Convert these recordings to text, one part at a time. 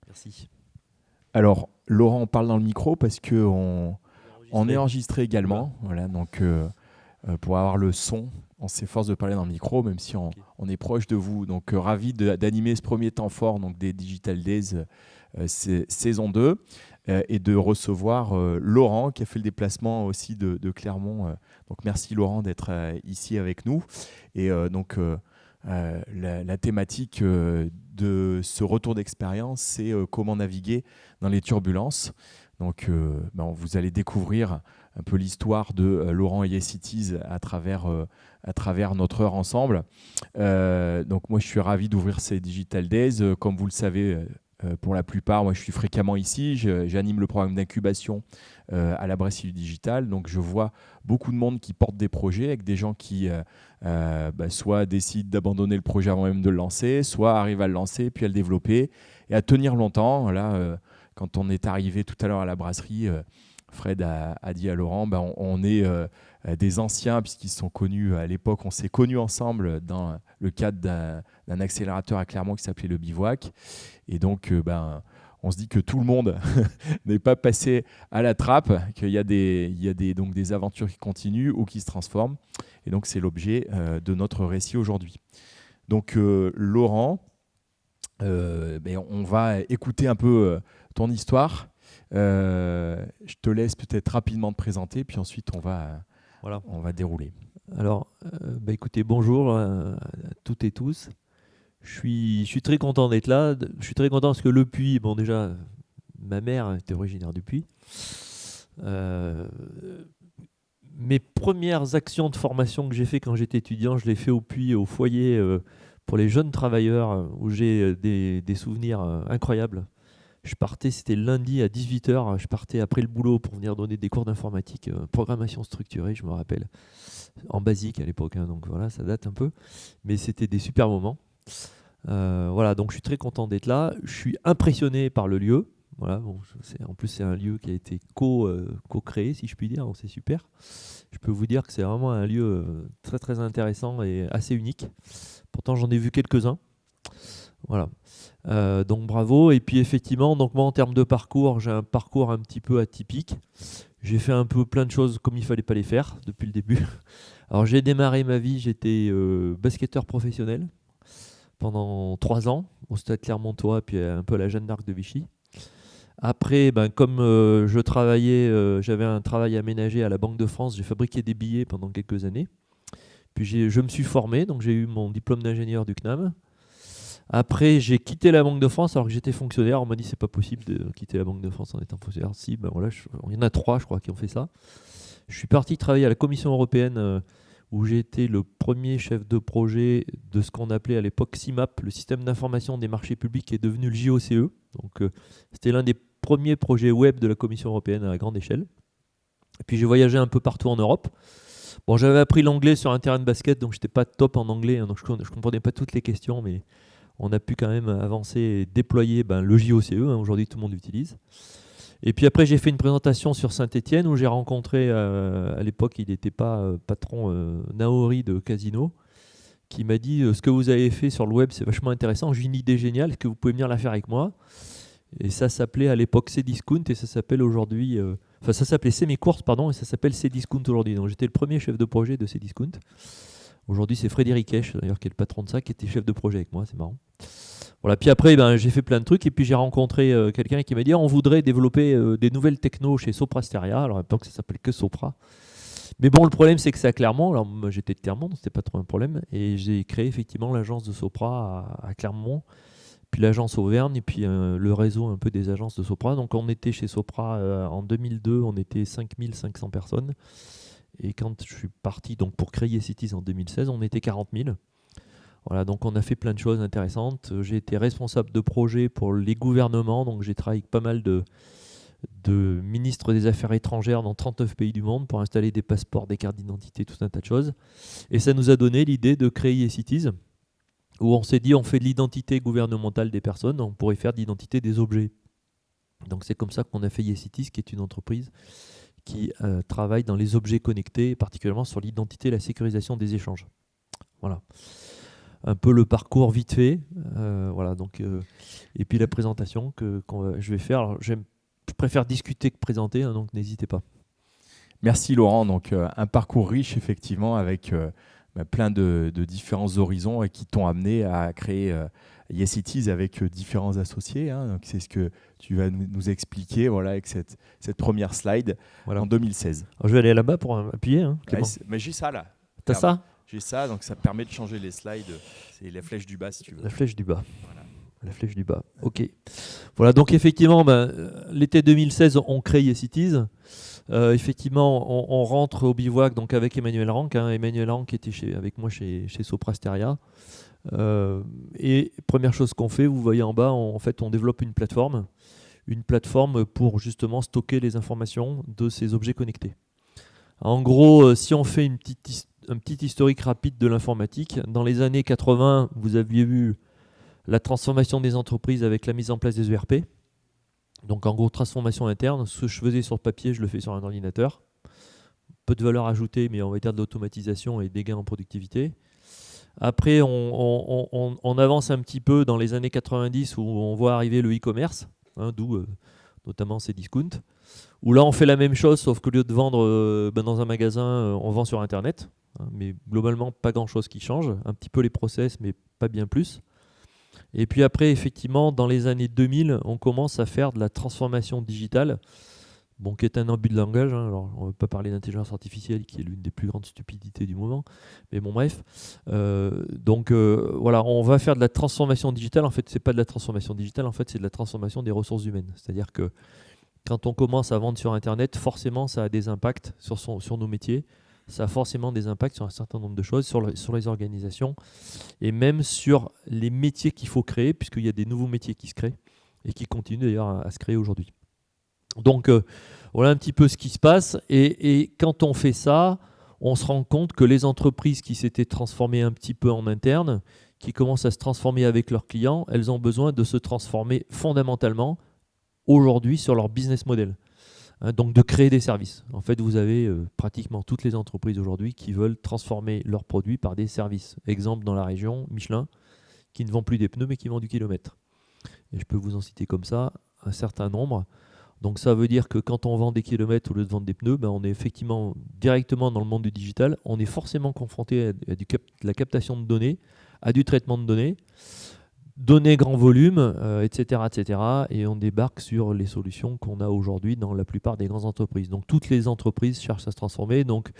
Merci. Alors, Laurent, on parle dans le micro parce qu'on est enregistré Oula, également. Voilà, donc, pour avoir le son, on s'efforce de parler dans le micro, même si on, ok. on est proche de vous. Donc, ravi d'animer ce premier temps fort donc, des Digital Days saison 2 et de recevoir Laurent qui a fait le déplacement aussi de Clermont. Donc, merci Laurent d'être ici avec nous. Et la thématique de ce retour d'expérience, c'est comment naviguer dans les turbulences. Donc, vous allez découvrir un peu l'histoire de Laurent et Yes à travers notre heure ensemble. Donc, moi, je suis ravi d'ouvrir ces Digital Days. Comme vous le savez, pour la plupart, moi, je suis fréquemment ici. J'anime le programme d'incubation à la Brasserie du Digital. Donc, je vois beaucoup de monde qui porte des projets avec des gens qui soit décident d'abandonner le projet avant même de le lancer, soit arrivent à le lancer, puis à le développer et à tenir longtemps. Là, quand on est arrivé tout à l'heure à la brasserie, Fred a dit à Laurent, on est des anciens, puisqu'ils sont connus à l'époque, on s'est connus ensemble dans le cadre d'un accélérateur à Clermont qui s'appelait le Bivouac. Et donc, on se dit que tout le monde n'est pas passé à la trappe, qu'il y a donc des aventures qui continuent ou qui se transforment. Et donc, c'est l'objet de notre récit aujourd'hui. Donc, Laurent, on va écouter un peu ton histoire. Je te laisse peut-être rapidement te présenter, puis ensuite Voilà. on va dérouler. Alors, écoutez, bonjour à toutes et tous. Je suis très content d'être là. Je suis très content parce que le Puy, bon déjà, ma mère était originaire du Puy. Euh, Mes premières actions de formation que j'ai fait quand j'étais étudiant, je l'ai fait au Puy, au foyer pour les jeunes travailleurs, où j'ai des souvenirs incroyables. Je partais, c'était lundi à 18h, je partais après le boulot pour venir donner des cours d'informatique, programmation structurée, je me rappelle, en basique à l'époque, hein, donc voilà, ça date un peu, mais c'était des super moments. Voilà, donc je suis très content d'être là, je suis impressionné par le lieu. Voilà, bon, en plus c'est un lieu qui a été co-créé, si je puis dire, donc c'est super. Je peux vous dire que c'est vraiment un lieu très très intéressant et assez unique. Pourtant j'en ai vu quelques-uns. Voilà. Donc bravo. Et puis effectivement, donc moi en termes de parcours, j'ai un parcours un petit peu atypique. J'ai fait un peu plein de choses comme il fallait pas les faire depuis le début. Alors j'ai démarré ma vie, j'étais basketteur professionnel pendant 3 ans au Stade Clermontois, puis un peu à la Jeanne d'Arc de Vichy. Après, comme je travaillais, j'avais un travail aménagé à la Banque de France, j'ai fabriqué des billets pendant quelques années. Puis je me suis formé, donc j'ai eu mon diplôme d'ingénieur du CNAM. Après, j'ai quitté la Banque de France alors que j'étais fonctionnaire. On m'a dit c'est pas possible de quitter la Banque de France en étant fonctionnaire. Si, voilà, il y en a 3, je crois, qui ont fait ça. Je suis parti travailler à la Commission européenne où j'ai été le premier chef de projet de ce qu'on appelait à l'époque CIMAP, le système d'information des marchés publics qui est devenu le JOCE. Donc, c'était l'un des premiers projets web de la Commission européenne à grande échelle. Et puis j'ai voyagé un peu partout en Europe. Bon, j'avais appris l'anglais sur un terrain de basket, donc j'étais pas top en anglais, hein, donc je comprenais pas toutes les questions, mais on a pu quand même avancer et déployer le JOCE, hein, aujourd'hui tout le monde l'utilise. Et puis après, j'ai fait une présentation sur Saint-Étienne où j'ai rencontré, à l'époque, il n'était pas patron, Naori de Casino, qui m'a dit ce que vous avez fait sur le web, c'est vachement intéressant, j'ai une idée géniale, est-ce que vous pouvez venir la faire avec moi? Et ça s'appelait à l'époque Cdiscount et ça s'appelle aujourd'hui, enfin ça s'appelait Semi-Course, pardon, et ça s'appelle Cdiscount aujourd'hui. Donc j'étais le premier chef de projet de Cdiscount. Aujourd'hui, c'est Frédéric Esch, d'ailleurs, qui est le patron de ça, qui était chef de projet avec moi, c'est marrant. Voilà, puis après, j'ai fait plein de trucs et puis j'ai rencontré quelqu'un qui m'a dit on voudrait développer des nouvelles technos chez Sopra Steria. Alors à l'époque, ça s'appelait que Sopra. Mais bon, le problème, c'est que c'est à Clermont. Alors moi, j'étais de Clermont, donc c'était pas trop un problème. Et j'ai créé effectivement l'agence de Sopra à Clermont, puis l'agence Auvergne, et puis le réseau un peu des agences de Sopra. Donc on était chez Sopra en 2002, on était 5500 personnes. Et quand je suis parti donc, pour créer Cities en 2016, on était 40 000. Voilà, donc on a fait plein de choses intéressantes. J'ai été responsable de projet pour les gouvernements, donc j'ai travaillé avec pas mal de ministres des Affaires étrangères dans 39 pays du monde pour installer des passeports, des cartes d'identité, tout un tas de choses. Et ça nous a donné l'idée de créer Cities, où on s'est dit on fait de l'identité gouvernementale des personnes, on pourrait faire de l'identité des objets. Donc c'est comme ça qu'on a fait YesCities, qui est une entreprise qui travaille dans les objets connectés, particulièrement sur l'identité et la sécurisation des échanges. Voilà. un peu le parcours vite fait. Voilà, donc, et puis la présentation je vais faire. Alors, je préfère discuter que présenter, hein, donc n'hésitez pas. Merci Laurent. Donc un parcours riche effectivement avec plein de différents horizons et qui t'ont amené à créer YesItIs avec différents associés. Hein. Donc c'est ce que tu vas nous expliquer voilà, avec cette première slide Voilà. en 2016. Alors, je vais aller là-bas pour appuyer. Hein, Mais j'ai ça là. T'as ça ? J'ai ça, donc ça permet de changer les slides. C'est la flèche du bas si tu veux. La flèche du bas. Voilà. La flèche du bas. Ok. Voilà, donc effectivement, l'été 2016, on crée YesItIs. Effectivement, on rentre au bivouac donc avec Emmanuel Rank. Hein. Emmanuel Rank était avec moi chez Soprasteria. Et première chose qu'on fait, vous voyez en bas, en fait, on développe une plateforme pour justement stocker les informations de ces objets connectés. En gros, si on fait un petit historique rapide de l'informatique, dans les années 80, vous aviez vu la transformation des entreprises avec la mise en place des ERP. Donc en gros, transformation interne. Ce que je faisais sur papier, je le fais sur un ordinateur. Peu de valeur ajoutée, mais on va dire de l'automatisation et des gains en productivité. Après, on avance un petit peu dans les années 90 où on voit arriver le e-commerce, hein, d'où notamment ces discounts. Où là, on fait la même chose, sauf qu'au lieu de vendre dans un magasin, on vend sur Internet. Hein, mais globalement, pas grand-chose qui change. Un petit peu les process, mais pas bien plus. Et puis après, effectivement, dans les années 2000, on commence à faire de la transformation digitale, qui est un abus de langage. Hein. Alors, on ne va pas parler d'intelligence artificielle, qui est l'une des plus grandes stupidités du moment. Mais bon, bref. Voilà, on va faire de la transformation digitale. En fait, ce n'est pas de la transformation digitale, en fait, c'est de la transformation des ressources humaines. C'est-à-dire que quand on commence à vendre sur Internet, forcément, ça a des impacts sur nos métiers. Ça a forcément des impacts sur un certain nombre de choses, sur les organisations et même sur les métiers qu'il faut créer, puisqu'il y a des nouveaux métiers qui se créent et qui continuent d'ailleurs à se créer aujourd'hui. Donc voilà un petit peu ce qui se passe. Et quand on fait ça, on se rend compte que les entreprises qui s'étaient transformées un petit peu en interne, qui commencent à se transformer avec leurs clients, elles ont besoin de se transformer fondamentalement aujourd'hui sur leur business model. Donc de créer des services. En fait, vous avez pratiquement toutes les entreprises aujourd'hui qui veulent transformer leurs produits par des services. Exemple dans la région, Michelin, qui ne vend plus des pneus mais qui vend du kilomètre. Et je peux vous en citer comme ça un certain nombre. Donc ça veut dire que quand on vend des kilomètres au lieu de vendre des pneus, on est effectivement directement dans le monde du digital. On est forcément confronté à de la captation de données, à du traitement de données grand volume, etc., etc. Et on débarque sur les solutions qu'on a aujourd'hui dans la plupart des grandes entreprises. Donc toutes les entreprises cherchent à se transformer. Donc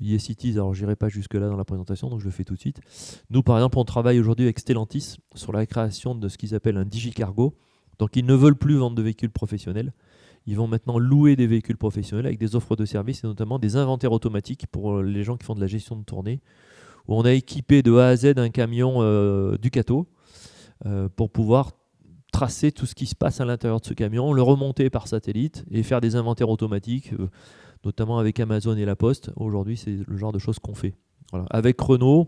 YesItIs, alors je n'irai pas jusque-là dans la présentation, donc je le fais tout de suite. Nous, par exemple, on travaille aujourd'hui avec Stellantis sur la création de ce qu'ils appellent un DigiCargo. Donc ils ne veulent plus vendre de véhicules professionnels. Ils vont maintenant louer des véhicules professionnels avec des offres de services et notamment des inventaires automatiques pour les gens qui font de la gestion de tournée, où on a équipé de A à Z un camion Ducato pour pouvoir tracer tout ce qui se passe à l'intérieur de ce camion, le remonter par satellite et faire des inventaires automatiques, notamment avec Amazon et La Poste. Aujourd'hui, c'est le genre de choses qu'on fait. Voilà. Avec Renault,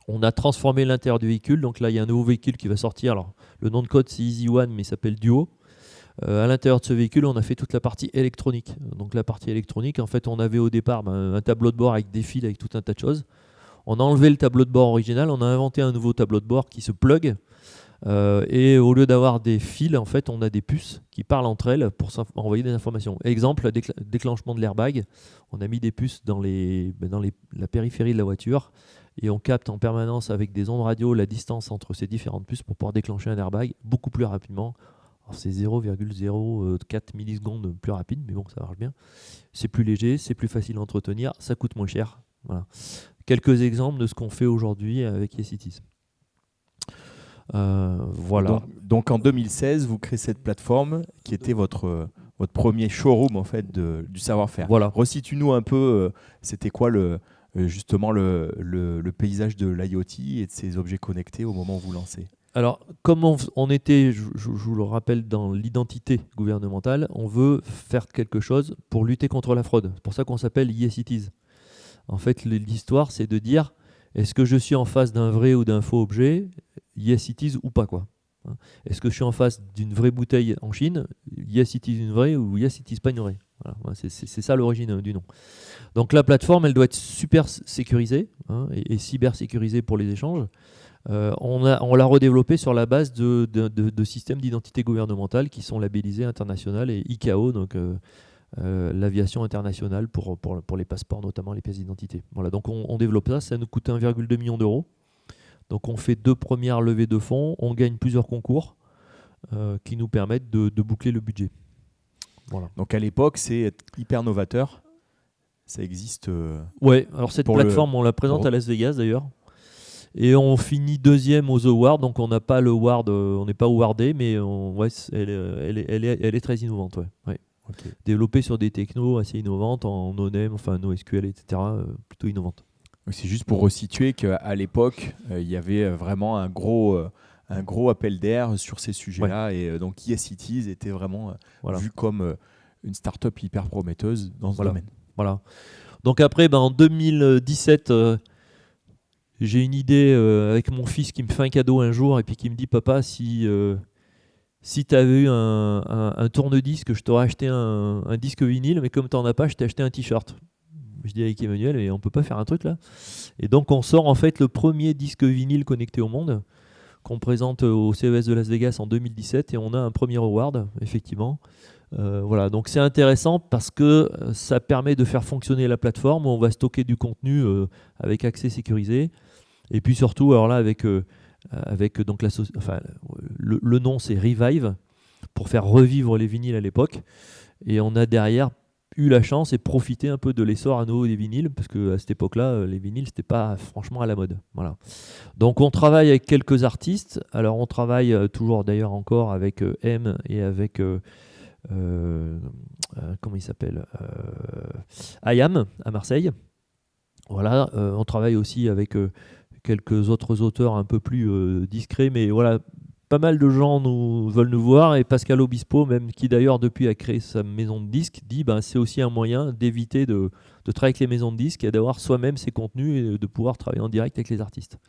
on a transformé l'intérieur du véhicule. Donc là, il y a un nouveau véhicule qui va sortir. Alors, le nom de code, c'est Easy One, mais il s'appelle Duo. À l'intérieur de ce véhicule, on a fait toute la partie électronique. Donc la partie électronique, en fait, on avait au départ un tableau de bord avec des fils, avec tout un tas de choses. On a enlevé le tableau de bord original, on a inventé un nouveau tableau de bord qui se plug. Et au lieu d'avoir des fils, en fait, on a des puces qui parlent entre elles pour envoyer des informations. Exemple, déclenchement de l'airbag. On a mis des puces dans la périphérie de la voiture et on capte en permanence avec des ondes radio la distance entre ces différentes puces pour pouvoir déclencher un airbag beaucoup plus rapidement. Alors c'est 0,04 millisecondes plus rapide, mais bon, ça marche bien. C'est plus léger, c'est plus facile à entretenir, ça coûte moins cher. Voilà. Quelques exemples de ce qu'on fait aujourd'hui avec YesItIs. Voilà. Donc en 2016, vous créez cette plateforme qui était votre premier showroom en fait du savoir-faire. Voilà. Resitue-nous un peu, c'était quoi justement le paysage de l'IoT et de ces objets connectés au moment où vous lancez? Alors, comme on était, je vous le rappelle, dans l'identité gouvernementale, on veut faire quelque chose pour lutter contre la fraude. C'est pour ça qu'on s'appelle YesItIs. En fait, l'histoire, c'est de dire, est-ce que je suis en face d'un vrai ou d'un faux objet, YesItIs ou pas, quoi. Est-ce que je suis en face d'une vraie bouteille en Chine, YesItIs une vraie ou YesItIs pas une vraie. Voilà, c'est ça l'origine du nom. Donc la plateforme, elle doit être super sécurisée, hein, et cyber sécurisée pour les échanges. On l'a redéveloppé sur la base de systèmes d'identité gouvernementale qui sont labellisés international et ICAO, donc l'aviation internationale pour les passeports, notamment les pièces d'identité. Voilà, donc on développe ça nous coûte 1,2 million d'euros. Donc on fait 2 premières levées de fonds, on gagne plusieurs concours qui nous permettent de boucler le budget. Voilà. Donc à l'époque, c'est hyper novateur. Ça existe. Ouais, alors cette plateforme, on la présente à Las Vegas d'ailleurs. Et on finit deuxième aux awards, donc on n'a pas le award, on n'est pas awardé, mais elle est très innovante. Ouais. Okay. Développée sur des technos assez innovantes, en NoName, enfin NoSQL, etc., plutôt innovantes. C'est juste pour resituer qu'à l'époque, il y avait vraiment un gros appel d'air sur ces sujets-là, et donc eCities était vraiment vu comme une start-up hyper prometteuse dans ce domaine. Voilà. Donc après, en 2017... j'ai une idée avec mon fils qui me fait un cadeau un jour et puis qui me dit papa, si tu avais eu un tourne-disque, je t'aurais acheté un disque vinyle, mais comme tu n'en as pas, je t'ai acheté un t-shirt. Je dis avec Emmanuel, et on peut pas faire un truc là. Et donc on sort en fait le premier disque vinyle connecté au monde qu'on présente au CES de Las Vegas en 2017 et on a un premier award effectivement. Voilà, donc c'est intéressant parce que ça permet de faire fonctionner la plateforme où on va stocker du contenu avec accès sécurisé. Et puis surtout, alors là, avec donc le nom, c'est Revive, pour faire revivre les vinyles à l'époque. Et on a derrière eu la chance et profité un peu de l'essor à nouveau des vinyles, parce qu'à cette époque-là, les vinyles, c'était pas franchement à la mode. Voilà. Donc on travaille avec quelques artistes. Alors on travaille toujours d'ailleurs encore avec M et avec... comment il s'appelle, IAM à Marseille. Voilà, on travaille aussi avec quelques autres auteurs un peu plus discrets, mais voilà, pas mal de gens veulent nous voir, et Pascal Obispo, même qui d'ailleurs depuis a créé sa maison de disques, dit c'est aussi un moyen d'éviter de travailler avec les maisons de disques et d'avoir soi-même ses contenus et de pouvoir travailler en direct avec les artistes.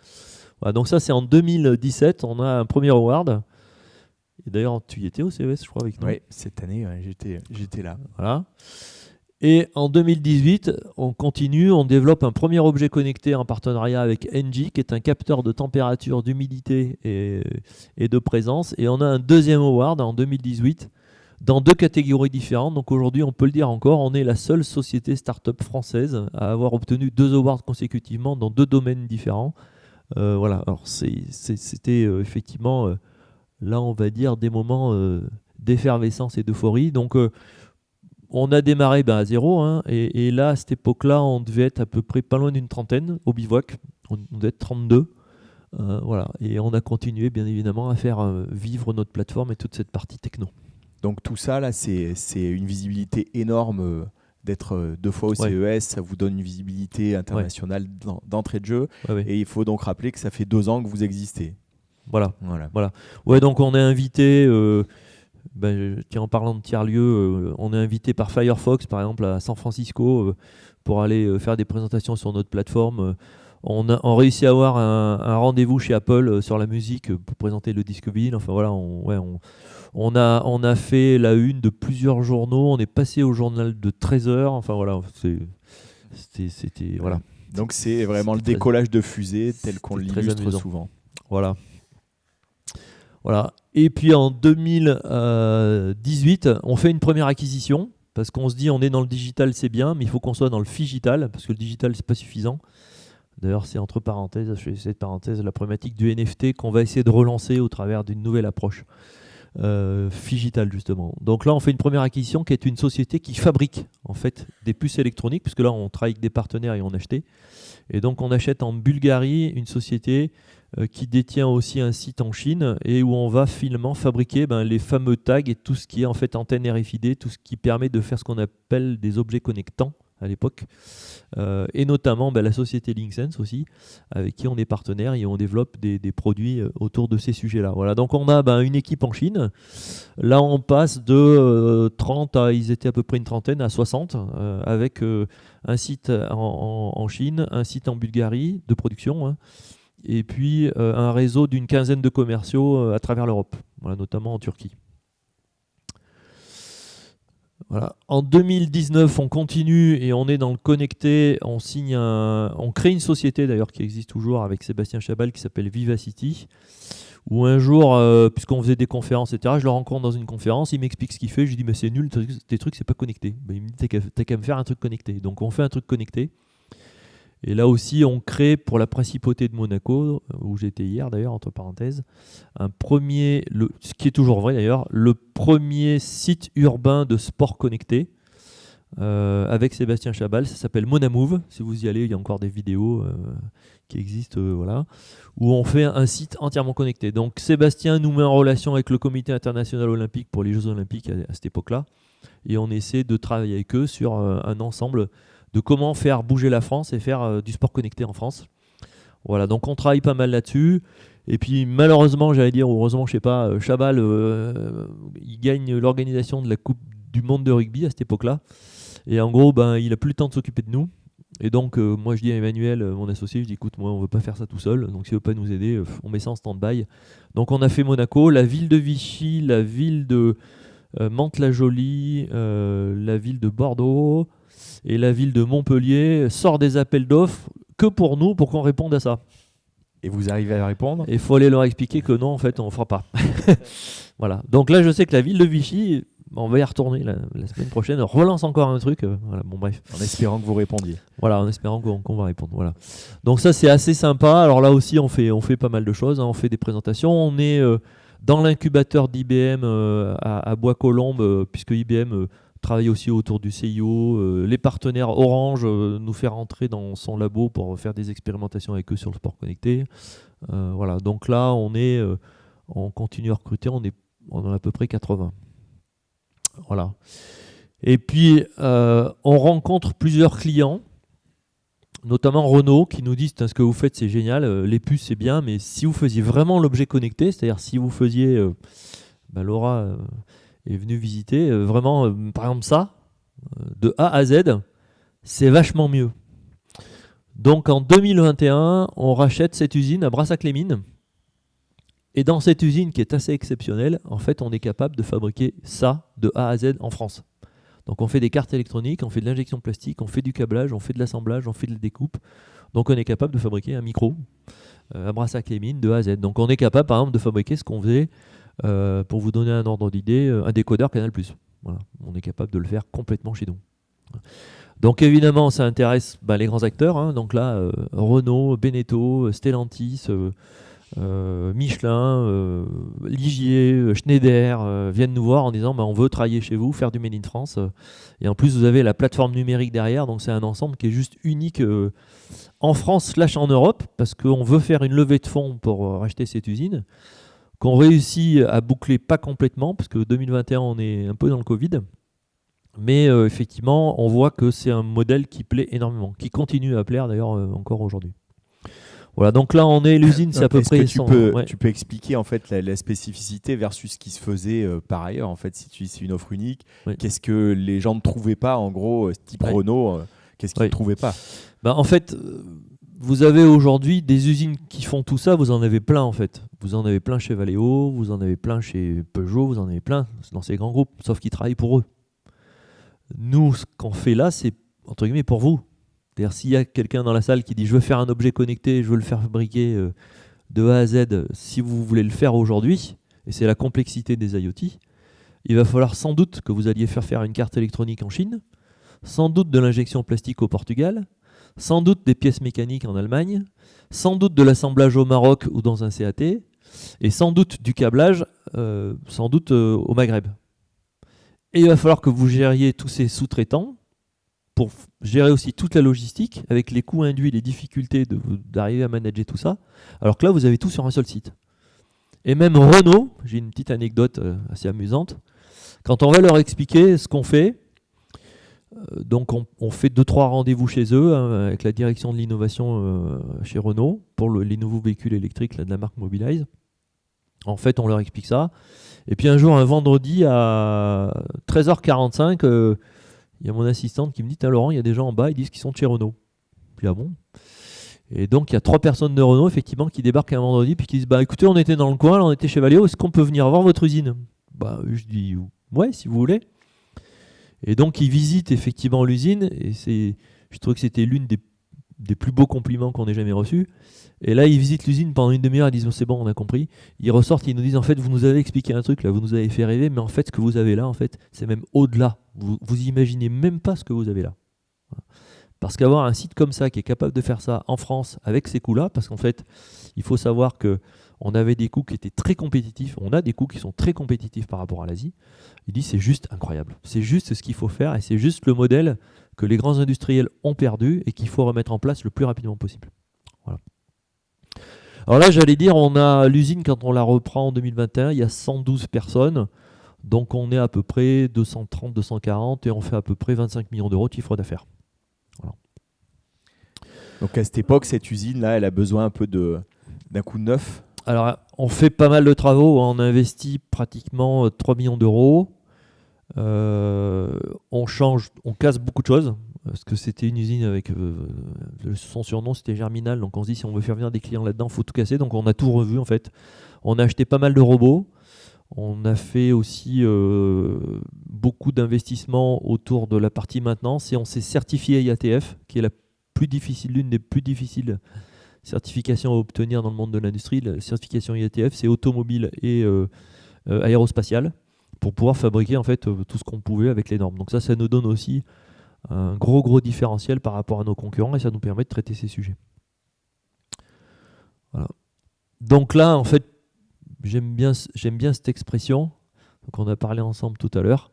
Voilà, donc ça c'est en 2017, on a un premier award. Et d'ailleurs, tu y étais au CES, je crois, avec nous. Oui, cette année, j'étais là. Voilà. Et en 2018, on continue, on développe un premier objet connecté en partenariat avec Engie, qui est un capteur de température, d'humidité et de présence. Et on a un deuxième award en 2018 dans 2 catégories différentes. Donc aujourd'hui, on peut le dire encore, on est la seule société start-up française à avoir obtenu 2 awards consécutivement dans 2 domaines différents. Voilà, alors c'était effectivement... là, on va dire des moments d'effervescence et d'euphorie. Donc, on a démarré à zéro. Hein, et là, à cette époque-là, on devait être à peu près pas loin d'une trentaine au bivouac. On devait être 32. Voilà. Et on a continué, bien évidemment, à faire vivre notre plateforme et toute cette partie techno. Donc, tout ça, là, c'est une visibilité énorme d'être 2 fois au CES. Ça vous donne une visibilité internationale d'entrée de jeu. Ouais. Et il faut donc rappeler que ça fait 2 ans que vous existez. Voilà. Ouais, donc on est invité, en parlant de tiers-lieux, on est invité par Firefox, par exemple, à San Francisco, pour aller faire des présentations sur notre plateforme. On réussit à avoir un rendez-vous chez Apple sur la musique pour présenter le disque vinyle. Enfin voilà, on a fait la une de plusieurs journaux. On est passé au journal de 13h. Enfin voilà, c'était voilà. Donc c'est vraiment le décollage de fusée tel qu'on l'illustre souvent. Voilà. Et puis en 2018, on fait une première acquisition parce qu'on se dit on est dans le digital, c'est bien, mais il faut qu'on soit dans le figital parce que le digital c'est pas suffisant. D'ailleurs, c'est entre parenthèses, je fais cette parenthèse, la problématique du NFT qu'on va essayer de relancer au travers d'une nouvelle approche figital justement. Donc là, on fait une première acquisition qui est une société qui fabrique en fait des puces électroniques, puisque là, on travaille avec des partenaires et on achetait. Et donc, on achète en Bulgarie une société qui détient aussi un site en Chine et où on va finalement fabriquer les fameux tags et tout ce qui est en fait antenne RFID, tout ce qui permet de faire ce qu'on appelle des objets connectants à l'époque, et notamment la société LinkSense aussi, avec qui on est partenaire et on développe des produits autour de ces sujets-là. Voilà, donc on a une équipe en Chine. Là, on passe de 30 à, ils étaient à peu près une trentaine, à 60, avec un site en Chine, un site en Bulgarie de production, hein, et puis un réseau d'une quinzaine de commerciaux à travers l'Europe, voilà, notamment en Turquie. Voilà. En 2019, on continue et on est dans le connecté. On crée une société d'ailleurs qui existe toujours avec Sébastien Chabal qui s'appelle Vivacity. Où un jour, puisqu'on faisait des conférences, etc., je le rencontre dans une conférence, il m'explique ce qu'il fait. Je lui dis, mais c'est nul, tes trucs, c'est pas connecté. Ben, il me dit, t'as qu'à me faire un truc connecté. Donc on fait un truc connecté. Et là aussi, on crée pour la principauté de Monaco, où j'étais hier d'ailleurs, entre parenthèses, ce qui est toujours vrai d'ailleurs, le premier site urbain de sport connecté avec Sébastien Chabal. Ça s'appelle Monamove. Si vous y allez, il y a encore des vidéos qui existent, voilà, où on fait un site entièrement connecté. Donc Sébastien nous met en relation avec le Comité international olympique pour les Jeux olympiques à cette époque-là, et on essaie de travailler avec eux sur un ensemble de comment faire bouger la France et faire du sport connecté en France. Voilà, donc on travaille pas mal là-dessus. Et puis malheureusement, j'allais dire, heureusement, je sais pas, Chabal, il gagne l'organisation de la Coupe du Monde de rugby à cette époque-là. Et en gros, il a plus le temps de s'occuper de nous. Et donc, moi, je dis à Emmanuel, mon associé, je dis, écoute, moi, on veut pas faire ça tout seul. Donc, s'il veut pas nous aider, on met ça en stand-by. Donc, on a fait Monaco, la ville de Vichy, la ville de Mantes-la-Jolie, la ville de Bordeaux et la ville de Montpellier sort des appels d'offres que pour nous, pour qu'on réponde à ça. Et vous arrivez à répondre ? Et il faut aller leur expliquer que non, en fait, on ne fera pas. Voilà. Donc là, je sais que la ville de Vichy, on va y retourner la semaine prochaine, relance encore un truc. Voilà, bon, bref. En espérant que vous répondiez. Voilà, en espérant qu'on va répondre. Voilà. Donc ça, c'est assez sympa. Alors là aussi, on fait pas mal de choses. Hein. On fait des présentations. On est dans l'incubateur d'IBM à Bois-Colombes, puisque IBM travaille aussi autour du CIO. Les partenaires Orange nous fait rentrer dans son labo pour faire des expérimentations avec eux sur le sport connecté. Voilà. Donc là, on continue à recruter. On en a à peu près 80. Voilà. Et puis, on rencontre plusieurs clients, notamment Renault, qui nous disent ce que vous faites, c'est génial, les puces, c'est bien, mais si vous faisiez vraiment l'objet connecté, c'est-à-dire si vous faisiez, Laura est venue visiter, vraiment, par exemple ça, de A à Z, c'est vachement mieux. Donc en 2021, on rachète cette usine à Brassac-les-Mines. Et dans cette usine qui est assez exceptionnelle, en fait, on est capable de fabriquer ça de A à Z en France. Donc on fait des cartes électroniques, on fait de l'injection plastique, on fait du câblage, on fait de l'assemblage, on fait de la découpe. Donc on est capable de fabriquer un micro à Brassac-les-Mines de A à Z. Donc on est capable, par exemple, de fabriquer ce qu'on faisait, pour vous donner un ordre d'idée, un décodeur Canal+. Voilà. On est capable de le faire complètement chez nous. Donc évidemment, ça intéresse les grands acteurs. Hein. Donc là, Renault, Beneteau, Stellantis, Michelin, Ligier, Schneider viennent nous voir en disant on veut travailler chez vous, faire du Made in France. Et en plus, vous avez la plateforme numérique derrière. Donc c'est un ensemble qui est juste unique en France / en Europe, parce qu'on veut faire une levée de fonds pour racheter cette usine, qu'on réussit à boucler pas complètement, parce que 2021, on est un peu dans le Covid. Mais effectivement, on voit que c'est un modèle qui plaît énormément, qui continue à plaire d'ailleurs encore aujourd'hui. Voilà, donc là on est l'usine, c'est à peu près. Tu peux expliquer en fait la spécificité versus ce qui se faisait par ailleurs. En fait, si c'est une offre unique, qu'est-ce que les gens ne trouvaient pas en gros, type Renault, qu'est-ce qu'ils ne trouvaient pas ? En fait, vous avez aujourd'hui des usines qui font tout ça. Vous en avez plein en fait. Vous en avez plein chez Valeo, vous en avez plein chez Peugeot, vous en avez plein dans ces grands groupes, sauf qu'ils travaillent pour eux. Nous, ce qu'on fait là, c'est entre guillemets pour vous. C'est-à-dire, s'il y a quelqu'un dans la salle qui dit je veux faire un objet connecté, je veux le faire fabriquer de A à Z, si vous voulez le faire aujourd'hui, et c'est la complexité des IoT, il va falloir sans doute que vous alliez faire une carte électronique en Chine, sans doute de l'injection plastique au Portugal, sans doute des pièces mécaniques en Allemagne, sans doute de l'assemblage au Maroc ou dans un CAT, et sans doute du câblage, sans doute au Maghreb. Et il va falloir que vous gériez tous ces sous-traitants pour gérer aussi toute la logistique, avec les coûts induits, les difficultés d'arriver à manager tout ça, alors que là, vous avez tout sur un seul site. Et même Renault, j'ai une petite anecdote assez amusante, quand on va leur expliquer ce qu'on fait, donc on fait 2-3 rendez-vous chez eux, hein, avec la direction de l'innovation chez Renault, pour les nouveaux véhicules électriques de la marque Mobilize. En fait, on leur explique ça. Et puis un jour, un vendredi à 13h45, il y a mon assistante qui me dit « Laurent, il y a des gens en bas, ils disent qu'ils sont de chez Renault. » Puis ah bon ? Et donc il y a 3 personnes de Renault effectivement qui débarquent un vendredi puis qui disent « Écoutez, on était dans le coin, là, on était chez Valeo, est-ce qu'on peut venir voir votre usine ?» Je dis « Ouais, si vous voulez. » Et donc, ils visitent effectivement l'usine, et je trouve que c'était l'une des plus beaux compliments qu'on ait jamais reçus. Et là, ils visitent l'usine pendant une demi-heure, ils disent c'est bon, on a compris. Ils ressortent, ils nous disent en fait, vous nous avez expliqué un truc là, vous nous avez fait rêver, mais en fait, ce que vous avez là, en fait, c'est même au-delà. Vous imaginez même pas ce que vous avez là. Parce qu'avoir un site comme ça qui est capable de faire ça en France avec ces coûts-là, parce qu'en fait, il faut savoir que on avait des coûts qui étaient très compétitifs, on a des coûts qui sont très compétitifs par rapport à l'Asie. Il dit c'est juste incroyable, c'est juste ce qu'il faut faire et c'est juste le modèle que les grands industriels ont perdu et qu'il faut remettre en place le plus rapidement possible. Voilà. Alors là, j'allais dire, on a l'usine quand on la reprend en 2021, il y a 112 personnes, donc on est à peu près 230, 240 et on fait à peu près 25 millions d'euros de chiffre d'affaires. Voilà. Donc à cette époque, cette usine-là, elle a besoin un peu d'un coup de neuf. Alors, on fait pas mal de travaux, on a investi pratiquement 3 millions d'euros. On casse beaucoup de choses, parce que c'était une usine avec son surnom c'était Germinal, donc on se dit si on veut faire venir des clients là-dedans, il faut tout casser, donc on a tout revu en fait. On a acheté pas mal de robots, on a fait aussi beaucoup d'investissements autour de la partie maintenance et on s'est certifié IATF, qui est l'une des plus difficiles certifications à obtenir dans le monde de l'industrie. La certification IATF, c'est automobile et aérospatiale, pour pouvoir fabriquer en fait tout ce qu'on pouvait avec les normes. Donc ça nous donne aussi un gros différentiel par rapport à nos concurrents et ça nous permet de traiter ces sujets. Voilà. Donc là, en fait, j'aime bien cette expression. Donc on a parlé ensemble tout à l'heure.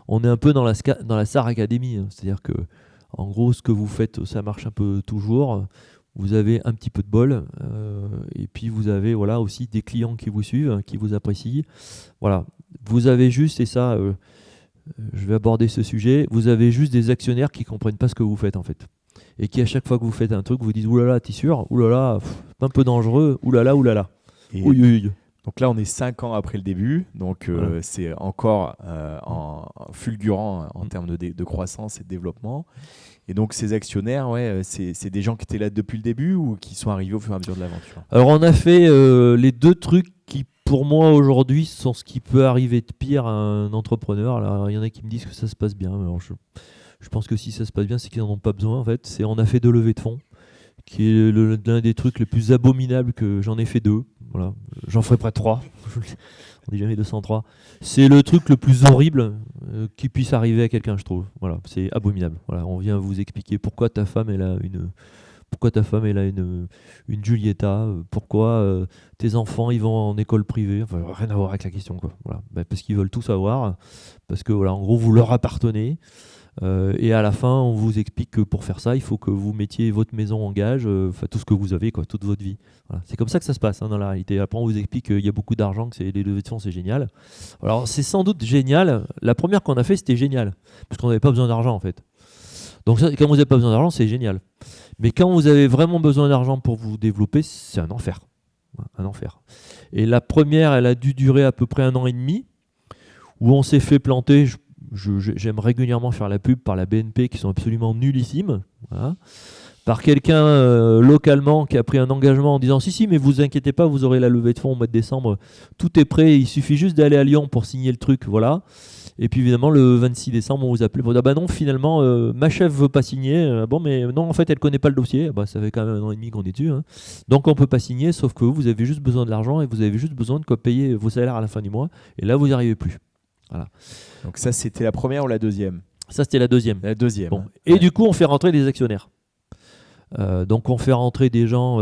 On est un peu dans la SAR Academy, hein. C'est-à-dire que en gros, ce que vous faites, ça marche un peu toujours. Vous avez un petit peu de bol et puis vous avez voilà, aussi des clients qui vous suivent, qui vous apprécient. Voilà. Vous avez juste, et ça, je vais aborder ce sujet, vous avez juste des actionnaires qui ne comprennent pas ce que vous faites en fait. Et qui à chaque fois que vous faites un truc, vous disent oulala, t'es sûr? Oulala, c'est un peu dangereux, oulala, oulala. Oui. Donc là, on est 5 ans après le début, donc voilà. C'est encore en fulgurant en termes de croissance et de développement. Et donc ces actionnaires, c'est des gens qui étaient là depuis le début ou qui sont arrivés au fur et à mesure de l'aventure? Alors on a fait les deux trucs qui pour moi aujourd'hui sont ce qui peut arriver de pire à un entrepreneur. Alors il y en a qui me disent que ça se passe bien, alors je pense que si ça se passe bien, c'est qu'ils n'en ont pas besoin en fait. On a fait 2 levées de fonds, qui est l'un des trucs les plus abominables que j'en ai fait 2. Voilà. J'en ferai près 3. On n'est jamais 203. C'est le truc le plus horrible qui puisse arriver à quelqu'un, je trouve. Voilà, c'est abominable. Voilà, on vient vous expliquer pourquoi ta femme elle a une Giulietta, pourquoi tes enfants ils vont en école privée. Enfin, rien à voir avec la question, quoi. Voilà. Parce qu'ils veulent tout savoir, parce que voilà, en gros vous leur appartenez. Et à la fin, on vous explique que pour faire ça, il faut que vous mettiez votre maison en gage, tout ce que vous avez, quoi, toute votre vie. Voilà. C'est comme ça que ça se passe dans la réalité. Après, on vous explique qu'il y a beaucoup d'argent, que les levées de fonds, c'est génial. Alors, c'est sans doute génial. La première qu'on a fait, c'était génial, parce qu'on n'avait pas besoin d'argent, en fait. Donc, ça, quand vous n'avez pas besoin d'argent, c'est génial. Mais quand vous avez vraiment besoin d'argent pour vous développer, c'est un enfer. Un enfer. Et la première, elle a dû durer à peu près 1 an et demi, où on s'est fait planter. J'aime régulièrement faire la pub par la BNP qui sont absolument nullissimes, voilà. Par quelqu'un localement qui a pris un engagement en disant si mais vous inquiétez pas, vous aurez la levée de fonds au mois de décembre, tout est prêt, il suffit juste d'aller à Lyon pour signer le truc, voilà. Et puis évidemment le 26 décembre on vous appelle pour dire bah non finalement ma chef veut pas signer, bon mais non en fait elle connaît pas le dossier, bah ça fait quand même 1 an et demi qu'on est dessus, hein. Donc on peut pas signer, sauf que vous avez juste besoin de l'argent et vous avez juste besoin de quoi payer vos salaires à la fin du mois et là vous n'y arrivez plus. Voilà. Donc ça, c'était la première ou la deuxième? Ça, c'était la deuxième. La deuxième. Bon. Et du coup, on fait rentrer des actionnaires. Donc, on fait rentrer des gens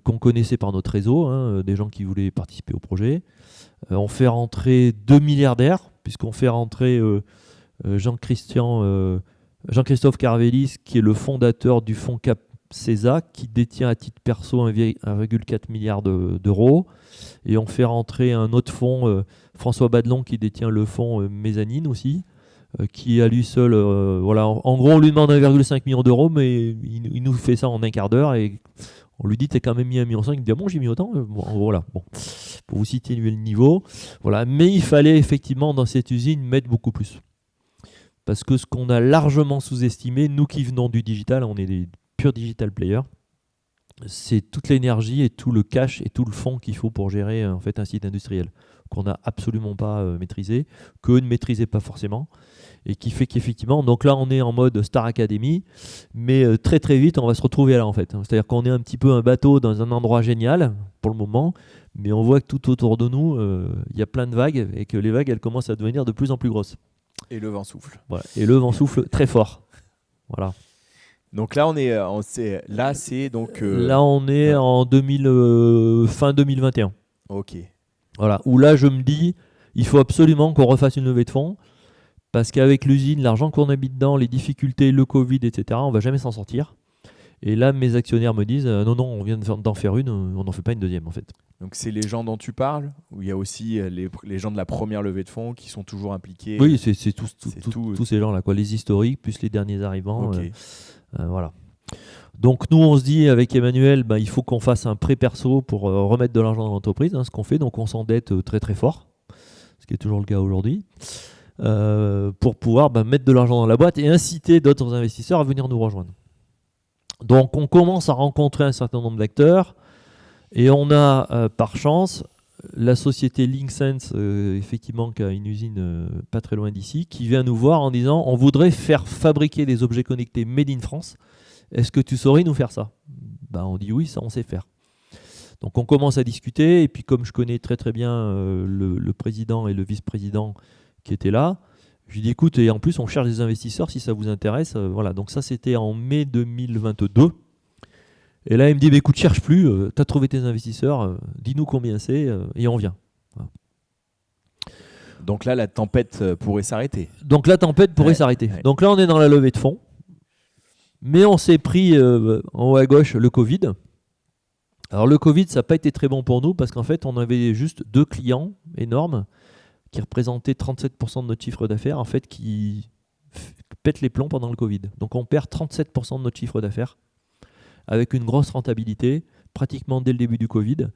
qu'on connaissait par notre réseau, hein, des gens qui voulaient participer au projet. On fait rentrer 2 milliardaires, puisqu'on fait rentrer Jean-Christophe Carvelis, qui est le fondateur du fonds CAPCESA, qui détient à titre perso 1,4 milliard d'euros. Et on fait rentrer un autre fonds, François Badelon, qui détient le fonds Mezzanine aussi, qui à lui seul, voilà, en gros on lui demande 1,5 million d'euros, mais il nous fait ça en un quart d'heure et on lui dit t'as quand même mis 1,5 million, il dit ah bon j'ai mis autant, bon, voilà, bon, pour vous situer le niveau, voilà. Mais il fallait effectivement dans cette usine mettre beaucoup plus, parce que ce qu'on a largement sous-estimé, nous qui venons du digital, on est des purs digital players, c'est toute l'énergie et tout le cash et tout le fonds qu'il faut pour gérer en fait un site industriel qu'on n'a absolument pas maîtrisé, qu'eux ne maîtrisaient pas forcément, et qui fait qu'effectivement, donc là on est en mode Star Academy, mais très très vite on va se retrouver là en fait. C'est-à-dire qu'on est un petit peu un bateau dans un endroit génial pour le moment, mais on voit que tout autour de nous, il y a plein de vagues et que les vagues elles commencent à devenir de plus en plus grosses. Et le vent souffle. Voilà. Et le vent souffle très fort. Voilà. Donc là, c'est donc. Là on est en fin 2021. Ok. Voilà. Où là je me dis, il faut absolument qu'on refasse une levée de fonds. Parce qu'avec l'usine, l'argent qu'on a mis dedans, les difficultés, le Covid, etc., on ne va jamais s'en sortir. Et là, mes actionnaires me disent non, non, on vient d'en faire une, on n'en fait pas une deuxième en fait. Donc c'est les gens dont tu parles, ou il y a aussi les gens de la première levée de fonds qui sont toujours impliqués? Oui, c'est tous ces gens-là, quoi, les historiques, plus les derniers arrivants. Ok. Voilà. Donc nous, on se dit avec Emmanuel, il faut qu'on fasse un prêt perso pour remettre de l'argent dans l'entreprise, ce qu'on fait. Donc on s'endette très très fort, ce qui est toujours le cas aujourd'hui. Pour pouvoir mettre de l'argent dans la boîte et inciter d'autres investisseurs à venir nous rejoindre. Donc on commence à rencontrer un certain nombre d'acteurs et on a par chance la société LinkSense, effectivement qui a une usine pas très loin d'ici, qui vient nous voir en disant on voudrait faire fabriquer des objets connectés made in France, est-ce que tu saurais nous faire ça? On dit oui, ça on sait faire. Donc on commence à discuter et puis comme je connais très très bien le président et le vice-président qui était là, je lui dis écoute, et en plus on cherche des investisseurs si ça vous intéresse. Voilà, donc ça c'était en mai 2022. Et là il me dit écoute, cherche plus, tu as trouvé tes investisseurs, dis-nous combien c'est et on vient. Voilà. Donc là la tempête pourrait s'arrêter. Donc la tempête pourrait s'arrêter. Ouais. Donc là on est dans la levée de fonds, mais on s'est pris en haut à gauche le Covid. Alors le Covid ça n'a pas été très bon pour nous parce qu'en fait on avait juste 2 clients énormes qui représentaient 37% de notre chiffre d'affaires, en fait, qui pètent les plombs pendant le Covid. Donc on perd 37% de notre chiffre d'affaires, avec une grosse rentabilité, pratiquement dès le début du Covid.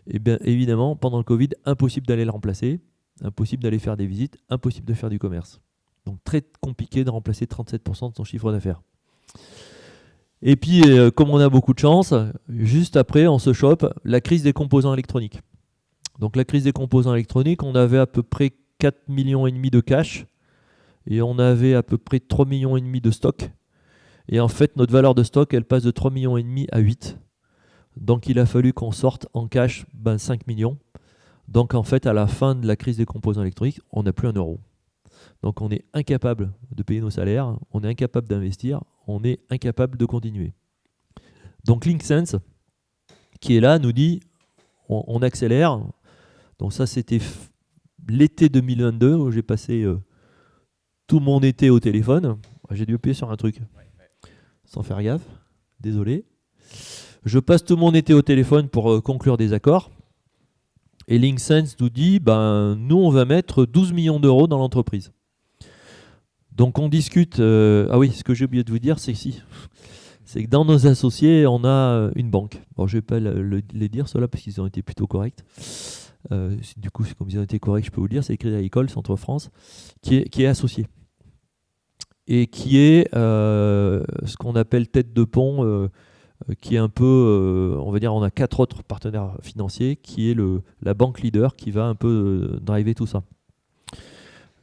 Et bien évidemment, pendant le Covid, impossible d'aller le remplacer, impossible d'aller faire des visites, impossible de faire du commerce. Donc très compliqué de remplacer 37% de son chiffre d'affaires. Et puis, comme on a beaucoup de chance, juste après, on se chope la crise des composants électroniques. Donc la crise des composants électroniques, on avait à peu près 4,5 millions de cash et on avait à peu près 3,5 millions de stock. Et en fait, notre valeur de stock, elle passe de 3,5 millions à 8. Donc il a fallu qu'on sorte en cash 5 millions. Donc en fait, à la fin de la crise des composants électroniques, on n'a plus un euro. Donc on est incapable de payer nos salaires, on est incapable d'investir, on est incapable de continuer. Donc LinkSense, qui est là, nous dit on accélère. Donc ça, c'était l'été 2022 où j'ai passé tout mon été au téléphone. J'ai dû appuyer sur un truc sans faire gaffe. Désolé. Je passe tout mon été au téléphone pour conclure des accords. Et LinkSense nous dit, nous, on va mettre 12 millions d'euros dans l'entreprise. Donc on discute. Ah oui, ce que j'ai oublié de vous dire, c'est que dans nos associés, on a une banque. Bon, je ne vais pas les dire ceux-là parce qu'ils ont été plutôt corrects. Du coup, comme ils ont été corrects, je peux vous le dire, c'est Crédit Agricole, Centre France, qui est associé. Et qui est ce qu'on appelle tête de pont, qui est un peu, on va dire, on a 4 autres partenaires financiers, qui est la banque leader qui va un peu driver tout ça.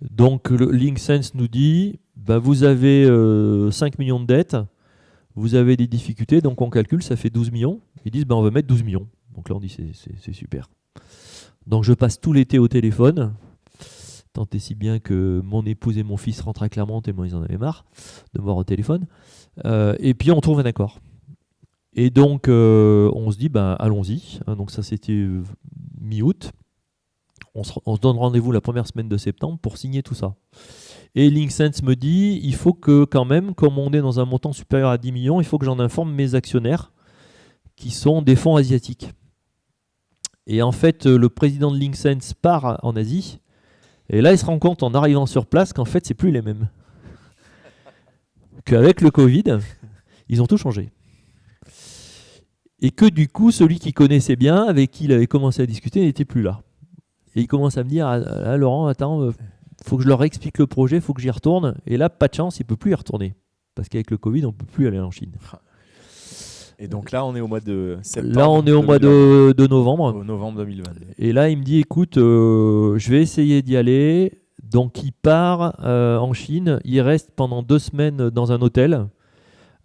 Donc, le LinkSense nous dit, vous avez 5 millions de dettes, vous avez des difficultés, donc on calcule, ça fait 12 millions. Ils disent, on va mettre 12 millions. Donc là, on dit, c'est super. Donc je passe tout l'été au téléphone, tant et si bien que mon épouse et mon fils rentrent à Clermont tellement ils en avaient marre de me voir au téléphone. Et puis on trouve un accord. Et donc on se dit, allons-y. Donc ça c'était mi-août. On se donne rendez-vous la première semaine de septembre pour signer tout ça. Et LinkSense me dit, il faut que quand même, comme on est dans un montant supérieur à 10 millions, il faut que j'en informe mes actionnaires qui sont des fonds asiatiques. Et en fait, le président de LinkSense part en Asie. Et là, il se rend compte en arrivant sur place qu'en fait, c'est plus les mêmes. Qu'avec le Covid, ils ont tout changé. Et que du coup, celui qui connaissait bien, avec qui il avait commencé à discuter, n'était plus là. Et il commence à me dire, Laurent, attends, faut que je leur explique le projet, faut que j'y retourne. Et là, pas de chance, il ne peut plus y retourner. Parce qu'avec le Covid, on ne peut plus aller en Chine. Et donc là, on est au mois de septembre. Là, on est au mois 2022. de novembre. Au novembre 2022. Et là, il me dit, écoute, je vais essayer d'y aller. Donc, il part en Chine. Il reste pendant 2 semaines dans un hôtel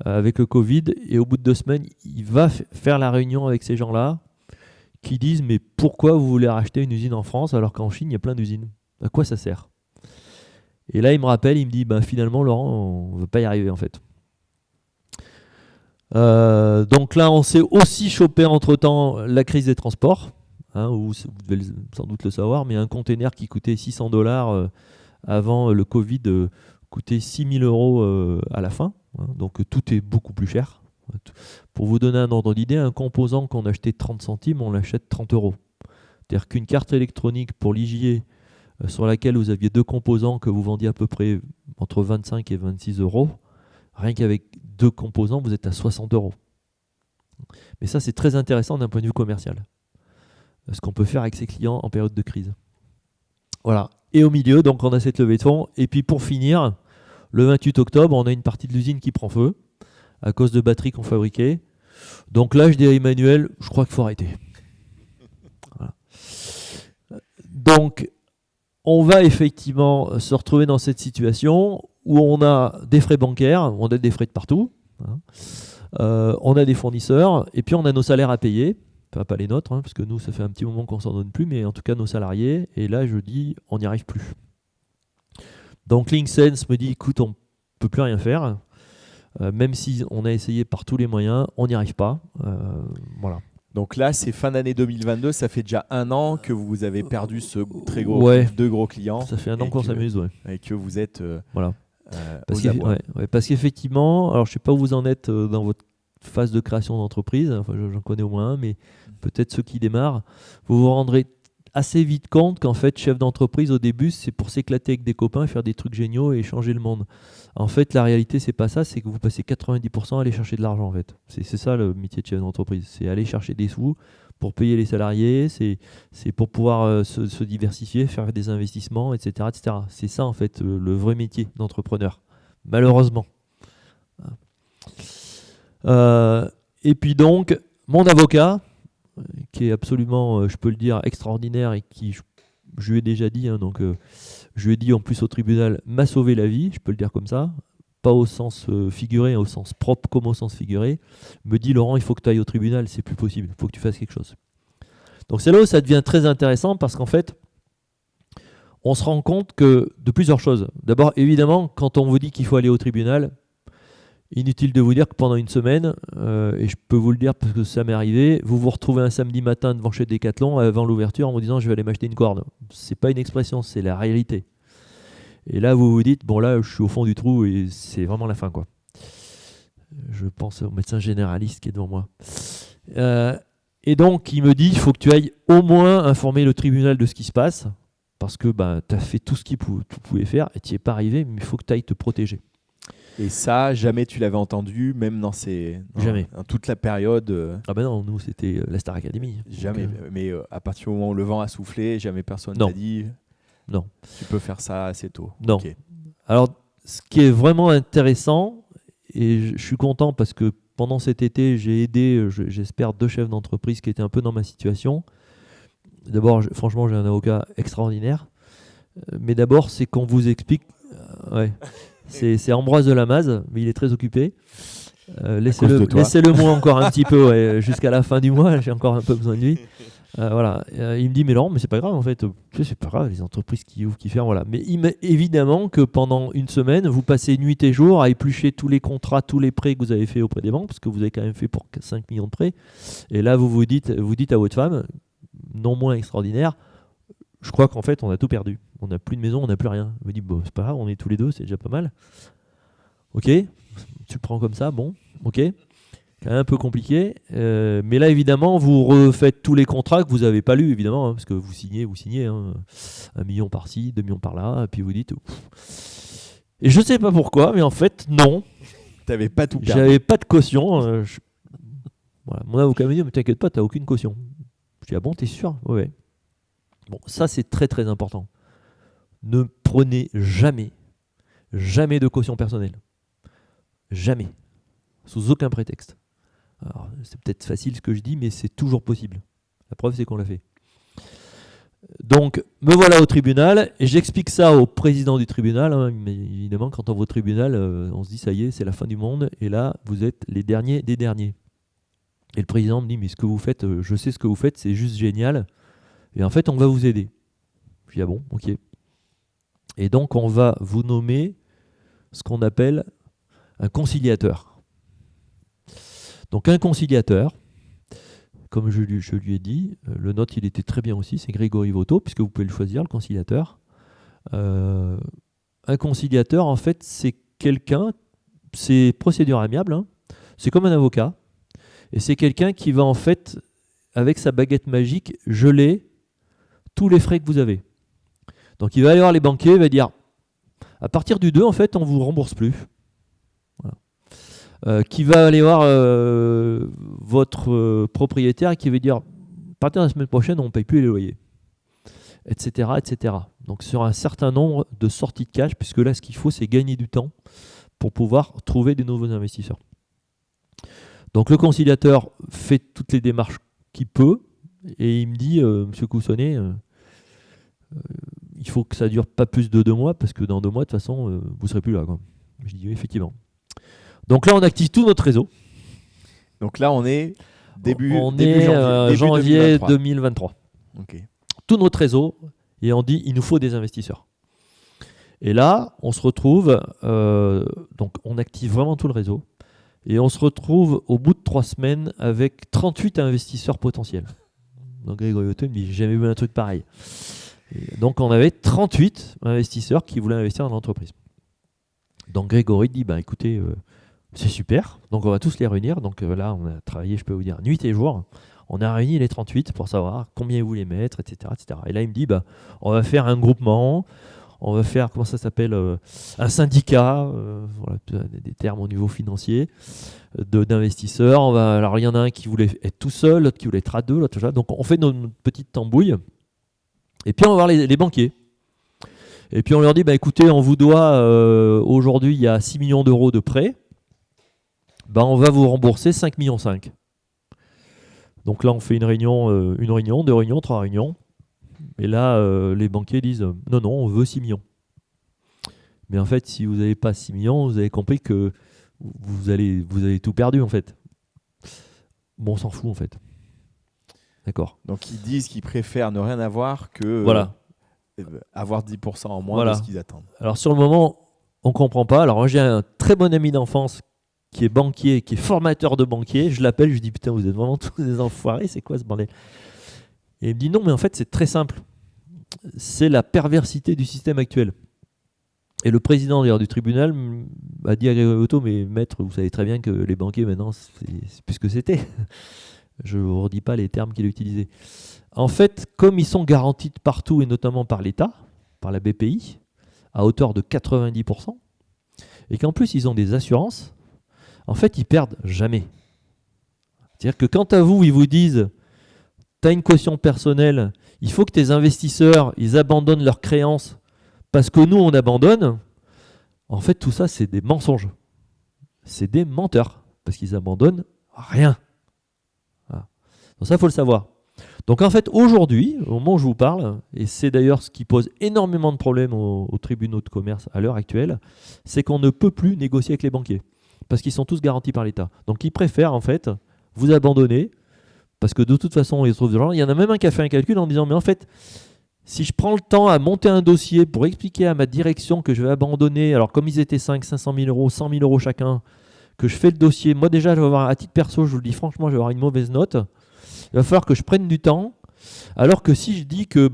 avec le Covid. Et au bout de 2 semaines, il va faire la réunion avec ces gens-là qui disent, mais pourquoi vous voulez racheter une usine en France alors qu'en Chine, il y a plein d'usines? À quoi ça sert? Et là, il me rappelle, il me dit, finalement, Laurent, on ne veut pas y arriver en fait. Donc là, on s'est aussi chopé entre-temps la crise des transports, où vous devez sans doute le savoir, mais un container qui coûtait $600 avant le Covid coûtait 6 000 € à la fin. Donc tout est beaucoup plus cher. Pour vous donner un ordre d'idée, un composant qu'on achetait 30 centimes, on l'achète 30 €. C'est-à-dire qu'une carte électronique pour l'IGE sur laquelle vous aviez 2 composants que vous vendiez à peu près entre 25 et 26 €, rien qu'avec 2 composants, vous êtes à 60 €. Mais ça, c'est très intéressant d'un point de vue commercial. Ce qu'on peut faire avec ses clients en période de crise. Voilà. Et au milieu, donc, on a cette levée de fonds. Et puis pour finir, le 28 octobre, on a une partie de l'usine qui prend feu à cause de batteries qu'on fabriquait. Donc là, je dis à Emmanuel, je crois qu'il faut arrêter. Voilà. Donc, on va effectivement se retrouver dans cette situation où on a des frais bancaires, on a des frais de partout, on a des fournisseurs, et puis on a nos salaires à payer. Enfin, pas les nôtres, parce que nous, ça fait un petit moment qu'on s'en donne plus, mais en tout cas nos salariés. Et là, je dis, on n'y arrive plus. Donc Linksense me dit, écoute, on ne peut plus rien faire. Même si on a essayé par tous les moyens, on n'y arrive pas. Voilà. Donc là, c'est fin d'année 2022, ça fait déjà 1 an que vous avez perdu ce très gros, 2 gros clients. Ça fait 1 an qu'on s'amuse, ouais. Et que vous êtes voilà. Parce qu'effectivement, alors je ne sais pas où vous en êtes dans votre phase de création d'entreprise, enfin j'en connais au moins un, mais peut-être ceux qui démarrent, vous vous rendrez assez vite compte qu'en fait, chef d'entreprise au début, c'est pour s'éclater avec des copains, faire des trucs géniaux et changer le monde. En fait, la réalité, c'est pas ça, c'est que vous passez 90% à aller chercher de l'argent en fait. C'est ça le métier de chef d'entreprise, c'est aller chercher des sous pour payer les salariés, c'est pour pouvoir se diversifier, faire des investissements, etc. etc. C'est ça en fait le vrai métier d'entrepreneur, malheureusement. Et puis donc, mon avocat, qui est absolument, je peux le dire, extraordinaire et qui, je lui ai déjà dit, donc je lui ai dit en plus au tribunal, m'a sauvé la vie, je peux le dire comme ça, pas au sens figuré, au sens propre comme au sens figuré, me dit Laurent, il faut que tu ailles au tribunal, c'est plus possible, il faut que tu fasses quelque chose. Donc c'est là où ça devient très intéressant parce qu'en fait, on se rend compte que de plusieurs choses. D'abord, évidemment, quand on vous dit qu'il faut aller au tribunal, inutile de vous dire que pendant une semaine, et je peux vous le dire parce que ça m'est arrivé, vous vous retrouvez un samedi matin devant chez Decathlon avant l'ouverture en vous disant je vais aller m'acheter une corde. C'est pas une expression, c'est la réalité. Et là vous vous dites bon là je suis au fond du trou et c'est vraiment la fin quoi. Je pense au médecin généraliste qui est devant moi. Et donc il me dit il faut que tu ailles au moins informer le tribunal de ce qui se passe parce que tu as fait tout ce qu'il pouvait faire et tu n'y es pas arrivé mais il faut que tu ailles te protéger. Et ça, jamais tu l'avais entendu, même dans toute la période. Ah ben non, nous c'était la Star Academy. Jamais. Mais à partir du moment où le vent a soufflé, jamais personne t'a dit. Non. Tu peux faire ça assez tôt. Non. Okay. Alors, ce qui est vraiment intéressant, et je suis content parce que pendant cet été, j'ai aidé, j'espère, 2 chefs d'entreprise qui étaient un peu dans ma situation. D'abord, franchement, j'ai un avocat extraordinaire. Mais d'abord, c'est qu'on vous explique. Ouais. C'est Ambroise de Lamaze, mais il est très occupé. Laissez-le moi encore un petit peu jusqu'à la fin du mois, j'ai encore un peu besoin de lui. Voilà. Il me dit mais Laurent, mais c'est pas grave en fait, c'est pas grave, les entreprises qui ouvrent, qui ferment, voilà. Mais évidemment que pendant une semaine, vous passez nuit et jour à éplucher tous les contrats, tous les prêts que vous avez fait auprès des banques, parce que vous avez quand même fait pour 5 millions de prêts. Et là, vous dites à votre femme, non moins extraordinaire, je crois qu'en fait, on a tout perdu. On n'a plus de maison, on n'a plus rien. Je me dis, bon, c'est pas grave, on est tous les deux, c'est déjà pas mal. Ok, tu le prends comme ça, bon, ok. Quand même un peu compliqué. Mais là, évidemment, vous refaites tous les contrats que vous n'avez pas lus, évidemment, parce que vous signez. 1 million par-ci, 2 millions par-là, et puis vous dites... Pff. Et je ne sais pas pourquoi, mais en fait, non. Tu n'avais pas tout perdu. J'avais pas de caution. Voilà. Mon avocat me dit, mais t'inquiète pas, tu n'as aucune caution. Je dis, ah bon, t'es sûr? Ouais. Bon, ça, c'est très, très important. Ne prenez jamais de caution personnelle. Jamais. Sous aucun prétexte. Alors, c'est peut-être facile ce que je dis, mais c'est toujours possible. La preuve, c'est qu'on l'a fait. Donc, me voilà au tribunal et j'explique ça au président du tribunal. Hein, mais évidemment, quand on va au tribunal, on se dit ça y est, c'est la fin du monde. Et là, vous êtes les derniers des derniers. Et le président me dit, mais ce que vous faites, je sais ce que vous faites, c'est juste génial. Et en fait, on va vous aider. Je dis, ah bon, ok. Et donc, on va vous nommer ce qu'on appelle un conciliateur. Donc, un conciliateur, comme je lui ai dit, le nôtre, il était très bien aussi, c'est Grégory Voto, puisque vous pouvez le choisir, le conciliateur. Un conciliateur, en fait, c'est quelqu'un, c'est procédure amiable, hein, c'est comme un avocat, et c'est quelqu'un qui va, en fait, avec sa baguette magique, geler tous les frais que vous avez. Donc, il va aller voir les banquiers, il va dire, à partir du 2, en fait, on ne vous rembourse plus. Voilà. Qui va aller voir votre propriétaire et qui va dire, à partir de la semaine prochaine, on ne paye plus les loyers, etc., etc. Donc, sur un certain nombre de sorties de cash, puisque là, ce qu'il faut, c'est gagner du temps pour pouvoir trouver des nouveaux investisseurs. Donc, le conciliateur fait toutes les démarches qu'il peut et il me dit, Monsieur Coussonnet, il faut que ça dure pas plus de 2 mois parce que dans 2 mois, de toute façon, vous ne serez plus là, quoi. Je dis oui, effectivement. Donc là, on active tout notre réseau. Donc là, on est début janvier 2023. Okay. Tout notre réseau, et on dit il nous faut des investisseurs. Et là, on se retrouve, donc on active vraiment tout le réseau, et on se retrouve au bout de 3 semaines avec 38 investisseurs potentiels. Donc Grégory Voto me dit j'ai jamais vu un truc pareil. Et donc on avait 38 investisseurs qui voulaient investir dans l'entreprise. Donc Grégory dit bah écoutez, c'est super, donc on va tous les réunir. Donc là, on a travaillé, je peux vous dire, nuit et jour. On a réuni les 38 pour savoir combien ils voulaient mettre, etc., etc. Et là, il me dit, bah, on va faire un groupement, on va faire, comment ça s'appelle, un syndicat, voilà, des termes au niveau financier, d'investisseurs. Alors, il y en a un qui voulait être tout seul, l'autre qui voulait être à 2, l'autre tout ça. Donc, on fait notre petite tambouille. Et puis, on va voir les banquiers. Et puis, on leur dit, bah, écoutez, on vous doit, aujourd'hui, il y a 6 millions d'euros de prêts. Bah, on va vous rembourser 5,5 millions. Donc là, on fait une réunion, 2 réunions, 3 réunions. Et là, les banquiers disent non, on veut 6 millions. Mais en fait, si vous n'avez pas 6 millions, vous avez compris que vous avez tout perdu, en fait. Bon, on s'en fout, en fait. D'accord. Donc ils disent qu'ils préfèrent ne rien avoir que avoir 10% en moins de ce qu'ils attendent. Alors sur le moment, on ne comprend pas. Alors moi, j'ai un très bon ami d'enfance qui est banquier, qui est formateur de banquier. Je l'appelle, je lui dis putain, vous êtes vraiment tous des enfoirés, c'est quoi ce bordel? Et il me dit non, mais en fait, c'est très simple. C'est la perversité du système actuel. Et le président d'ailleurs du tribunal a dit à Grégory Voto, mais maître, vous savez très bien que les banquiers maintenant, c'est plus ce que c'était. Je ne vous redis pas les termes qu'il a utilisés. En fait, comme ils sont garantis de partout, et notamment par l'État, par la BPI, à hauteur de 90%, et qu'en plus ils ont des assurances, en fait, ils perdent jamais. C'est-à-dire que quand à vous, ils vous disent tu as une caution personnelle, il faut que tes investisseurs, ils abandonnent leurs créances parce que nous, on abandonne, en fait, tout ça, c'est des mensonges. C'est des menteurs parce qu'ils abandonnent rien. Voilà. Donc ça, il faut le savoir. Donc en fait, aujourd'hui, au moment où je vous parle, et c'est d'ailleurs ce qui pose énormément de problèmes aux tribunaux de commerce à l'heure actuelle, c'est qu'on ne peut plus négocier avec les banquiers. Parce qu'ils sont tous garantis par l'État. Donc ils préfèrent en fait vous abandonner parce que de toute façon ils se trouvent de l'argent. Il y en a même un qui a fait un calcul en disant mais en fait si je prends le temps à monter un dossier pour expliquer à ma direction que je vais abandonner, alors comme ils étaient 500 000 euros, 100 000 euros chacun, que je fais le dossier, moi déjà je vais avoir à titre perso, je vous le dis franchement, je vais avoir une mauvaise note. Il va falloir que je prenne du temps. Alors que si je dis que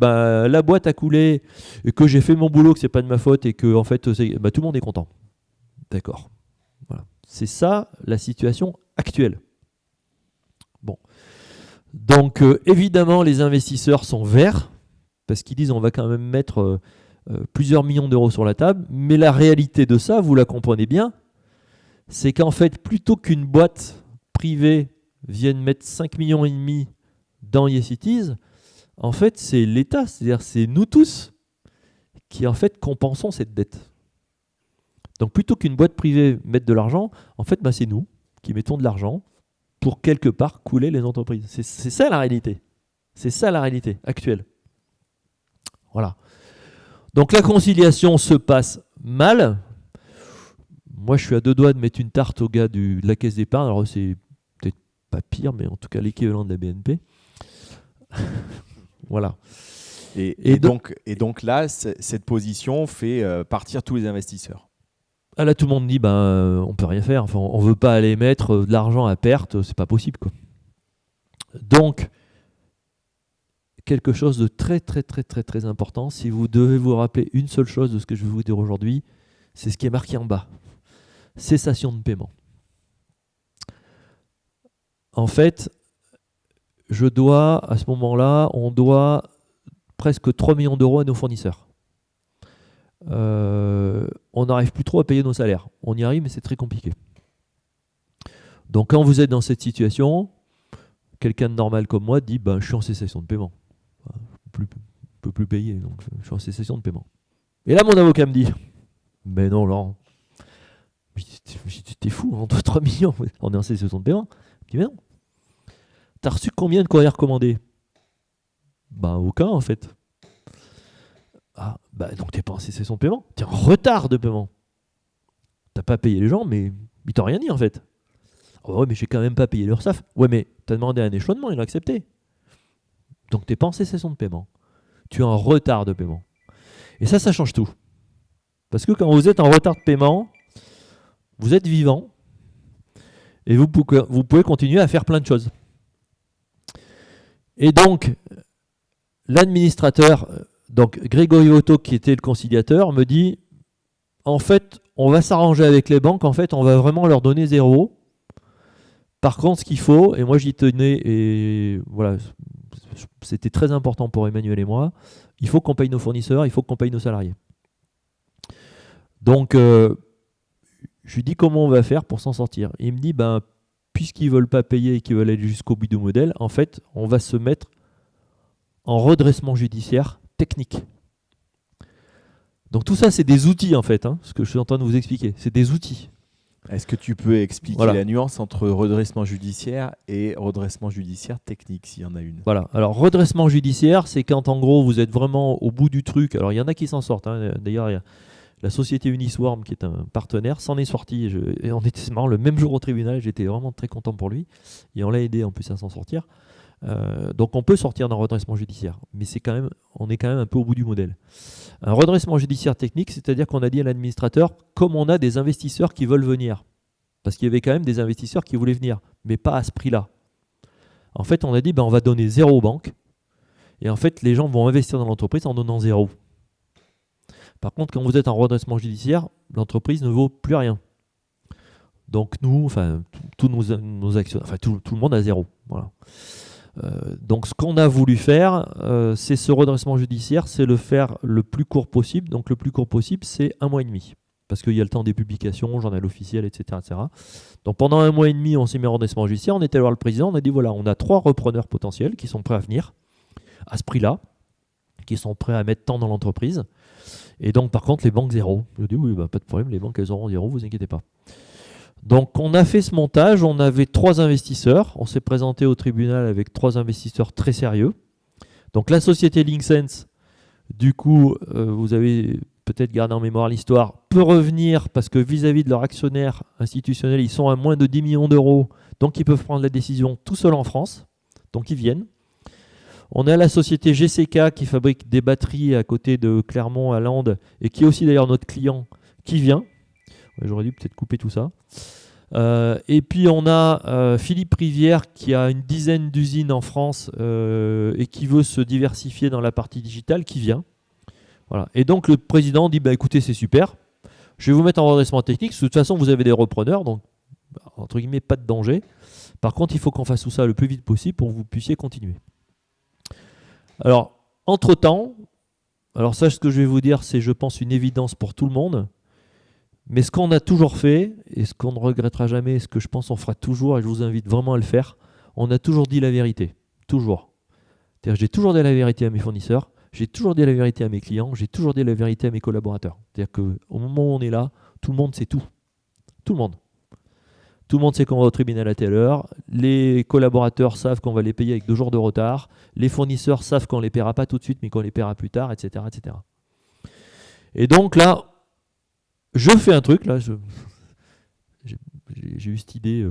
la boîte a coulé et que j'ai fait mon boulot, que c'est pas de ma faute et que en fait tout le monde est content. D'accord. Voilà. C'est ça la situation actuelle. Bon. Donc évidemment les investisseurs sont verts parce qu'ils disent on va quand même mettre plusieurs millions d'euros sur la table, mais la réalité de ça, vous la comprenez bien, c'est qu'en fait plutôt qu'une boîte privée vienne mettre 5,5 millions dans YesCities, en fait c'est l'État, c'est-à-dire c'est nous tous qui en fait compensons cette dette. Donc plutôt qu'une boîte privée mette de l'argent, en fait c'est nous qui mettons de l'argent pour quelque part couler les entreprises. C'est ça la réalité. C'est ça la réalité actuelle. Voilà. Donc la conciliation se passe mal. Moi, je suis à 2 doigts de mettre une tarte au gars de la caisse d'épargne. Alors, c'est peut-être pas pire, mais en tout cas l'équivalent de la BNP. Voilà. Et donc là, cette position fait partir tous les investisseurs. Ah là, tout le monde dit on peut rien faire. Enfin, on veut pas aller mettre de l'argent à perte, c'est pas possible, quoi. Donc, quelque chose de très très très très très important. Si vous devez vous rappeler une seule chose de ce que je vais vous dire aujourd'hui, c'est ce qui est marqué en bas. Cessation de paiement. En fait, à ce moment-là, on doit presque 3 millions d'euros à nos fournisseurs. On n'arrive plus trop à payer nos salaires. On y arrive, mais c'est très compliqué. Donc quand vous êtes dans cette situation, quelqu'un de normal comme moi dit je suis en cessation de paiement. Je ne peux plus payer, donc je suis en cessation de paiement. Et là, mon avocat me dit mais non, Laurent, t'es fou, on doit 3 millions, on est en cessation de paiement. Je dis mais non. T'as reçu combien de courriers recommandés ? Aucun en fait. Ah, donc t'es pas en cessation de paiement, t'es en retard de paiement. T'as pas payé les gens, mais ils t'ont rien dit en fait. Oh ouais, mais j'ai quand même pas payé l'URSSAF. Ouais, mais t'as demandé un échelonnement, ils l'ont accepté. Donc t'es pas en cessation de paiement. Tu es en retard de paiement. Et ça change tout. Parce que quand vous êtes en retard de paiement, vous êtes vivant et vous pouvez continuer à faire plein de choses. Et donc, l'administrateur, donc Grégory Otto, qui était le conciliateur, me dit en fait, on va s'arranger avec les banques, en fait, on va vraiment leur donner 0. Par contre, ce qu'il faut, et moi j'y tenais, et voilà, c'était très important pour Emmanuel et moi, il faut qu'on paye nos fournisseurs, il faut qu'on paye nos salariés. Donc, je lui dis comment on va faire pour s'en sortir. Il me dit, puisqu'ils ne veulent pas payer et qu'ils veulent aller jusqu'au bout du modèle, en fait, on va se mettre en redressement judiciaire technique. Donc tout ça, c'est des outils en fait, ce que je suis en train de vous expliquer. C'est des outils. Est-ce que tu peux expliquer la nuance entre redressement judiciaire et redressement judiciaire technique, s'il y en a une ? Voilà. Alors redressement judiciaire, c'est quand en gros vous êtes vraiment au bout du truc. Alors il y en a qui s'en sortent. D'ailleurs, il y a la société Uniswarm qui est un partenaire, s'en est sorti. Et on était marrant, le même jour au tribunal, j'étais vraiment très content pour lui. Et on l'a aidé en plus à s'en sortir. Donc on peut sortir d'un redressement judiciaire, mais on est quand même un peu au bout du modèle. Un redressement judiciaire technique, c'est-à-dire qu'on a dit à l'administrateur, comme on a des investisseurs qui veulent venir, parce qu'il y avait quand même des investisseurs qui voulaient venir, mais pas à ce prix-là. En fait, on a dit, on va donner 0 aux banques, et en fait, les gens vont investir dans l'entreprise en donnant 0. Par contre, quand vous êtes en redressement judiciaire, l'entreprise ne vaut plus rien. Donc nous, tous nos actions, tout le monde a 0. Voilà. Donc ce qu'on a voulu faire, c'est ce redressement judiciaire, c'est le faire le plus court possible. Donc le plus court possible, c'est 1 mois et demi. Parce qu'il y a le temps des publications, journal officiel, etc., etc. Donc pendant 1 mois et demi, on s'est mis en redressement judiciaire, on est allé voir le président, on a dit voilà, on a 3 repreneurs potentiels qui sont prêts à venir à ce prix-là, qui sont prêts à mettre tant dans l'entreprise. Et donc par contre, les banques 0. Je dis oui, pas de problème, les banques elles auront 0, vous inquiétez pas. Donc on a fait ce montage, on avait 3 investisseurs, on s'est présenté au tribunal avec 3 investisseurs très sérieux. Donc la société Linksense, du coup, vous avez peut-être gardé en mémoire l'histoire, peut revenir parce que vis-à-vis de leur actionnaire institutionnel, ils sont à moins de 10 millions d'euros, donc ils peuvent prendre la décision tout seuls en France, donc ils viennent. On a la société GCK qui fabrique des batteries à côté de Clermont à Landes et qui est aussi d'ailleurs notre client qui vient. J'aurais dû peut-être couper tout ça. Et puis on a Philippe Rivière qui a une dizaine d'usines en France et qui veut se diversifier dans la partie digitale qui vient. Voilà. Et donc le président dit écoutez, c'est super, je vais vous mettre en redressement technique. De toute façon, vous avez des repreneurs, donc entre guillemets, pas de danger. Par contre, il faut qu'on fasse tout ça le plus vite possible pour que vous puissiez continuer. Alors, entre-temps, ça, ce que je vais vous dire, c'est, je pense, une évidence pour tout le monde. Mais ce qu'on a toujours fait, et ce qu'on ne regrettera jamais, et ce que je pense on fera toujours, et je vous invite vraiment à le faire, on a toujours dit la vérité. Toujours. C'est-à-dire, j'ai toujours dit la vérité à mes fournisseurs, j'ai toujours dit la vérité à mes clients, j'ai toujours dit la vérité à mes collaborateurs. C'est-à-dire qu'au moment où on est là, tout le monde sait tout. Tout le monde. Tout le monde sait qu'on va au tribunal à telle heure. Les collaborateurs savent qu'on va les payer avec 2 jours de retard. Les fournisseurs savent qu'on ne les paiera pas tout de suite, mais qu'on les paiera plus tard, etc., etc. Et donc là, je fais un truc. Là, j'ai eu cette idée.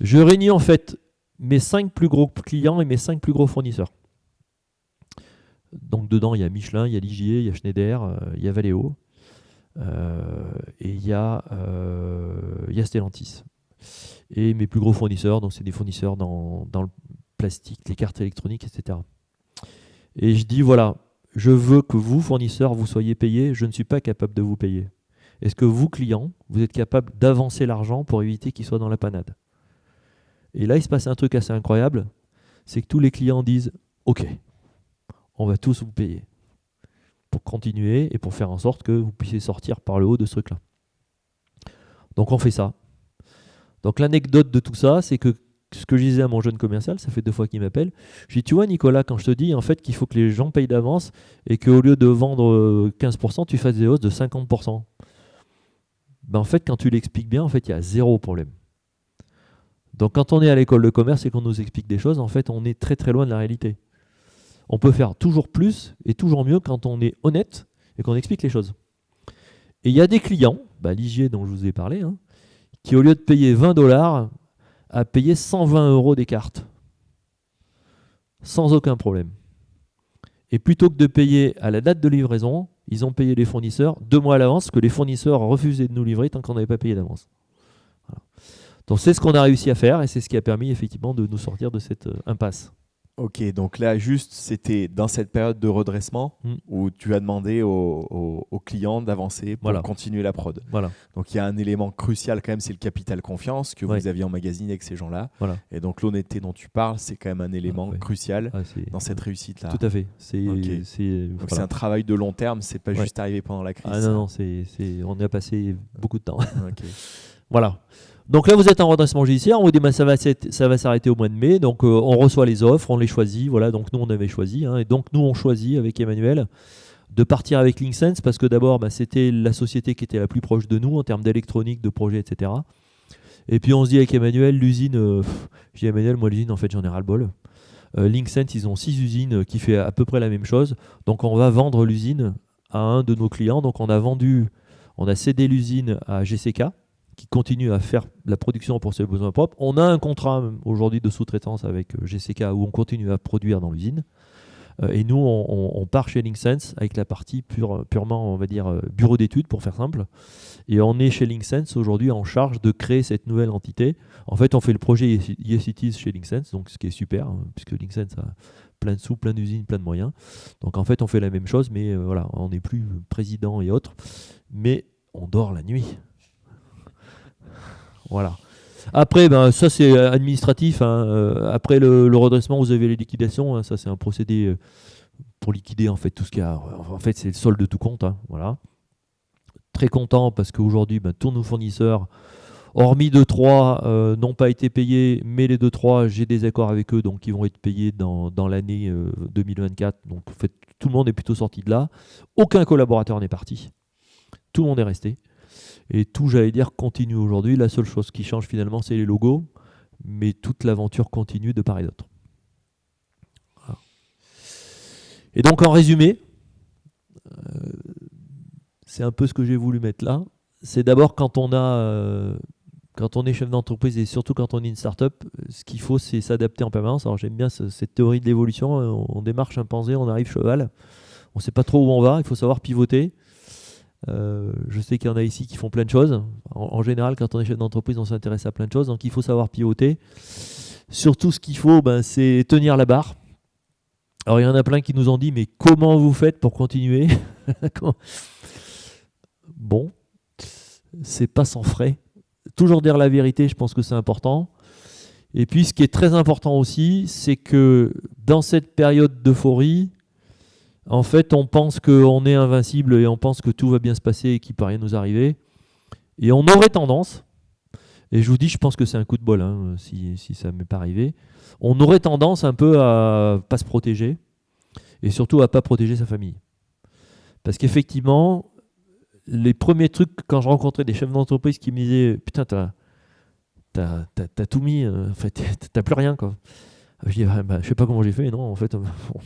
Je réunis en fait mes 5 plus gros clients et mes 5 plus gros fournisseurs. Donc dedans, il y a Michelin, il y a Ligier, il y a Schneider, il y a Valeo et il y a Stellantis. Et mes plus gros fournisseurs, donc c'est des fournisseurs dans le plastique, les cartes électroniques, etc. Et je dis, voilà, je veux que vous, fournisseurs, vous soyez payés, je ne suis pas capable de vous payer. Est-ce que vous, clients, vous êtes capable d'avancer l'argent pour éviter qu'il soit dans la panade? Et là, il se passe un truc assez incroyable, c'est que tous les clients disent, ok, on va tous vous payer pour continuer et pour faire en sorte que vous puissiez sortir par le haut de ce truc-là. Donc on fait ça. Donc l'anecdote de tout ça, c'est que ce que je disais à mon jeune commercial, ça fait 2 fois qu'il m'appelle, je dis, tu vois Nicolas, quand je te dis en fait qu'il faut que les gens payent d'avance et qu'au lieu de vendre 15%, tu fasses des hausses de 50%. Ben en fait, quand tu l'expliques bien, en fait, il y a 0 problème. Donc quand on est à l'école de commerce et qu'on nous explique des choses, en fait, on est très très loin de la réalité. On peut faire toujours plus et toujours mieux quand on est honnête et qu'on explique les choses. Et il y a des clients, Ligier dont je vous ai parlé, qui au lieu de payer 20 $, a payé 120 € des cartes. Sans aucun problème. Et plutôt que de payer à la date de livraison, ils ont payé les fournisseurs 2 mois à l'avance, parce que les fournisseurs refusaient de nous livrer tant qu'on n'avait pas payé d'avance. Voilà. Donc c'est ce qu'on a réussi à faire et c'est ce qui a permis effectivement de nous sortir de cette impasse. Ok, donc là, juste, c'était dans cette période de redressement où tu as demandé aux clients d'avancer pour continuer la prod. Voilà. Donc il y a un élément crucial quand même, c'est le capital confiance que vous aviez emmagasiné avec ces gens-là. Voilà. Et donc l'honnêteté dont tu parles, c'est quand même un élement crucial dans cette réussite-là. Tout à fait. Donc c'est un travail de long terme, c'est pas juste arrivé pendant la crise. Ah non, on a passé beaucoup de temps. Voilà. Donc là, vous êtes en redressement judiciaire, on vous dit ça va s'arrêter au mois de mai, donc on reçoit les offres, on les choisit, voilà, donc nous on avait choisi, et donc nous on choisit avec Emmanuel de partir avec Linksense parce que d'abord c'était la société qui était la plus proche de nous en termes d'électronique, de projet, etc. Et puis on se dit avec Emmanuel, l'usine, je dis Emmanuel, moi l'usine en fait j'en ai ras-le-bol. Linksense, ils ont 6 usines qui fait à peu près la même chose, donc on va vendre l'usine à un de nos clients, donc on a cédé l'usine à GCK, qui continue à faire la production pour ses besoins propres. On a un contrat aujourd'hui de sous-traitance avec GCK où on continue à produire dans l'usine. Et nous, on part chez Linksense avec la partie purement, on va dire, bureau d'études, pour faire simple. Et on est chez Linksense aujourd'hui en charge de créer cette nouvelle entité. En fait, on fait le projet YesItIs chez Linksense, donc ce qui est super, puisque Linksense a plein de sous, plein d'usines, plein de moyens. Donc en fait, on fait la même chose, mais voilà, on n'est plus président et autres. Mais on dort la nuit. Voilà. Après, ça c'est administratif. Après le redressement, vous avez les liquidations. Ça c'est un procédé pour liquider en fait tout ce qu'il y a. En fait, c'est le solde de tout compte. Voilà. Très content parce qu'aujourd'hui, tous nos fournisseurs, hormis 2-3, n'ont pas été payés, mais les 2-3, j'ai des accords avec eux, donc ils vont être payés dans l'année 2024. Donc en fait, tout le monde est plutôt sorti de là. Aucun collaborateur n'est parti. Tout le monde est resté. Et tout, j'allais dire, continue aujourd'hui. La seule chose qui change finalement, c'est les logos. Mais toute l'aventure continue de part et d'autre. Voilà. Et donc, en résumé, c'est un peu ce que j'ai voulu mettre là. C'est d'abord quand on est chef d'entreprise et surtout quand on est une start-up, ce qu'il faut, c'est s'adapter en permanence. Alors, j'aime bien cette théorie de l'évolution. On démarre chimpanzé, on arrive cheval. On ne sait pas trop où on va. Il faut savoir pivoter. Je sais qu'il y en a ici qui font plein de choses. En général, quand on est chef d'entreprise, on s'intéresse à plein de choses. Donc, il faut savoir pivoter. Surtout, ce qu'il faut, c'est tenir la barre. Alors, il y en a plein qui nous ont dit, mais comment vous faites pour continuer? Bon, c'est pas sans frais. Toujours dire la vérité, je pense que c'est important. Et puis, ce qui est très important aussi, c'est que dans cette période d'euphorie, en fait, on pense qu'on est invincible et on pense que tout va bien se passer et qu'il ne peut rien nous arriver. Et on aurait tendance, et je vous dis, je pense que c'est un coup de bol si ça ne m'est pas arrivé, on aurait tendance un peu à ne pas se protéger et surtout à ne pas protéger sa famille. Parce qu'effectivement, les premiers trucs, quand je rencontrais des chefs d'entreprise qui me disaient « Putain, t'as tout mis, en fait, t'as plus rien, quoi. Je dis, je sais pas comment j'ai fait, non, en fait,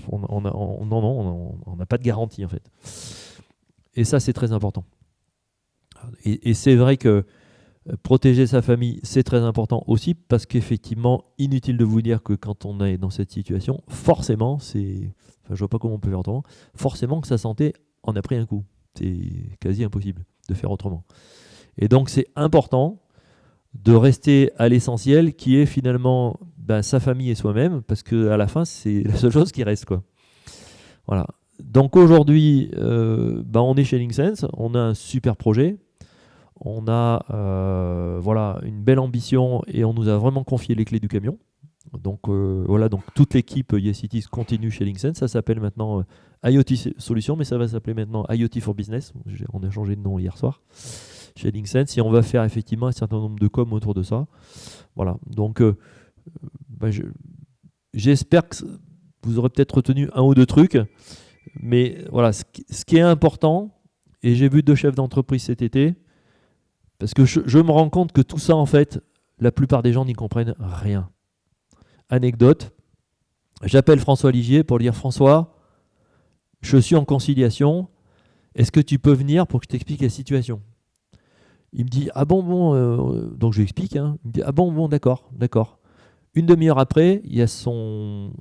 on n'a pas de garantie, en fait. Et ça, c'est très important. Et c'est vrai que protéger sa famille, c'est très important aussi, parce qu'effectivement, inutile de vous dire que quand on est dans cette situation, forcément, je vois pas comment on peut faire autrement, forcément que sa santé en a pris un coup. C'est quasi impossible de faire autrement. Et donc, c'est important de rester à l'essentiel, qui est finalement sa famille et soi-même, parce qu'à la fin, c'est la seule chose qui reste, quoi. Voilà. Donc aujourd'hui, on est chez Linksense, on a un super projet, on a une belle ambition et on nous a vraiment confié les clés du camion. Donc donc toute l'équipe YesCities continue chez Linksense. Ça s'appelle maintenant IoT Solutions, mais ça va s'appeler maintenant IoT for Business. On a changé de nom hier soir chez Linksense et on va faire effectivement un certain nombre de coms autour de ça. Voilà. Donc j'espère que vous aurez peut-être retenu un ou deux trucs, mais voilà, ce qui est important, et j'ai vu 2 chefs d'entreprise cet été, parce que je me rends compte que tout ça, en fait, la plupart des gens n'y comprennent rien. Anecdote, j'appelle François Ligier pour lui dire, François, je suis en conciliation, est-ce que tu peux venir pour que je t'explique la situation? Il me dit, ah bon, donc je lui explique, hein. Il me dit, ah bon, d'accord. Une demi-heure après, il y a son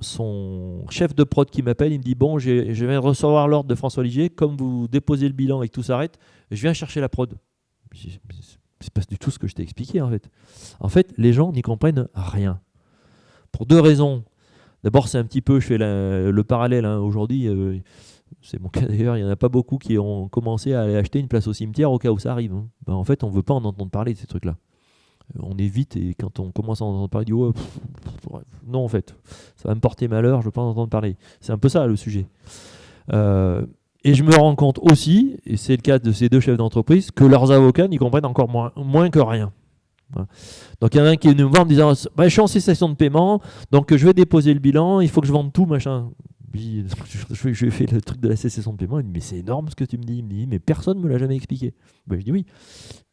chef de prod qui m'appelle, il me dit, bon, je viens de recevoir l'ordre de François Ligier, comme vous déposez le bilan et que tout s'arrête, je viens chercher la prod. C'est pas du tout ce que je t'ai expliqué, en fait. En fait, les gens n'y comprennent rien. Pour 2 raisons. D'abord, c'est un petit peu, je fais le parallèle, hein. Aujourd'hui, c'est mon cas d'ailleurs, il n'y en a pas beaucoup qui ont commencé à aller acheter une place au cimetière au cas où ça arrive, hein. En fait, on ne veut pas en entendre parler de ces trucs-là. On évite, et quand on commence à en entendre parler, on dit non, en fait, ça va me porter malheur, je ne veux pas en entendre parler. C'est un peu ça le sujet. Et je me rends compte aussi, et c'est le cas de ces 2 chefs d'entreprise, que leurs avocats n'y comprennent encore moins que rien. Voilà. Donc il y en a un qui nous vend en disant, je suis en cessation de paiement, donc je vais déposer le bilan, il faut que je vende tout, machin. Je lui ai fait le truc de la cessation de paiement, il me dit, mais c'est énorme ce que tu me dis. Il me dit, mais personne ne me l'a jamais expliqué. Je dis oui.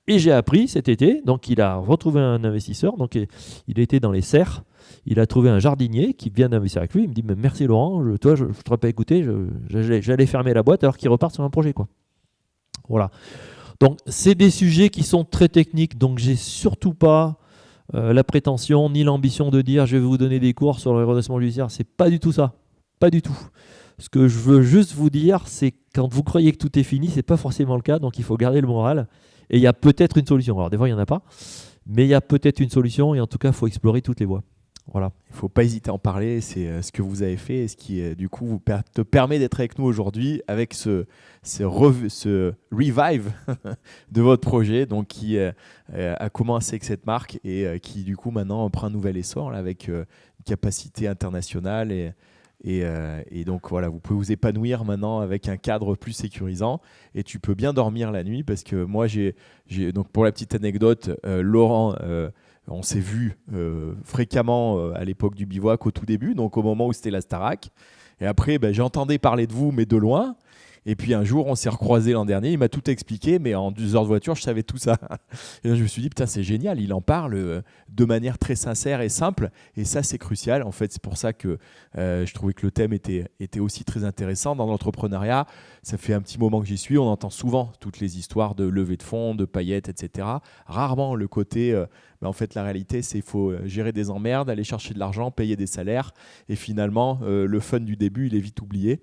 Et j'ai appris cet été, donc il a retrouvé un investisseur, donc il était dans les serres, il a trouvé un jardinier qui vient d'investir avec lui, il me dit, mais merci Laurent, toi je ne t'aurais pas écouté, j'allais fermer la boîte alors qu'il repart sur un projet, quoi. Voilà. Donc c'est des sujets qui sont très techniques, donc j'ai surtout pas la prétention ni l'ambition de dire je vais vous donner des cours sur le redressement judiciaire, c'est pas du tout ça, pas du tout. Ce que je veux juste vous dire, c'est quand vous croyez que tout est fini, c'est pas forcément le cas, donc il faut garder le moral. Et il y a peut-être une solution. Alors des fois, il n'y en a pas, mais il y a peut-être une solution et en tout cas, il faut explorer toutes les voies. Voilà. Il ne faut pas hésiter à en parler, c'est ce que vous avez fait et ce qui, du coup, te permet d'être avec nous aujourd'hui avec ce revive de votre projet, donc qui a commencé avec cette marque et qui, du coup, maintenant prend un nouvel essor là, avec une capacité internationale et donc voilà, vous pouvez vous épanouir maintenant avec un cadre plus sécurisant et tu peux bien dormir la nuit parce que moi, donc pour la petite anecdote, Laurent, on s'est vu fréquemment à l'époque du bivouac au tout début, donc au moment où c'était la Starac. Et après, j'entendais parler de vous, mais de loin. Et puis un jour, on s'est recroisés l'an dernier, il m'a tout expliqué, mais en 2 heures de voiture, je savais tout ça. Et là, je me suis dit, putain, c'est génial, il en parle de manière très sincère et simple, et ça, c'est crucial. En fait, c'est pour ça que je trouvais que le thème était aussi très intéressant. Dans l'entrepreneuriat, ça fait un petit moment que j'y suis, on entend souvent toutes les histoires de levée de fonds, de paillettes, etc. Rarement le côté... en fait, la réalité, c'est qu'il faut gérer des emmerdes, aller chercher de l'argent, payer des salaires. Et finalement, le fun du début, il est vite oublié.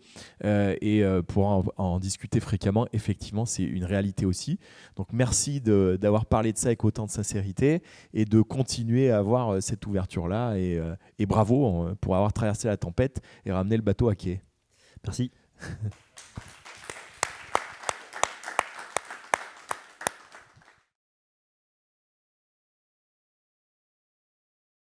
Pour en discuter fréquemment, effectivement, c'est une réalité aussi. Donc, merci d'avoir parlé de ça avec autant de sincérité et de continuer à avoir cette ouverture-là. Et bravo pour avoir traversé la tempête et ramené le bateau à quai. Merci.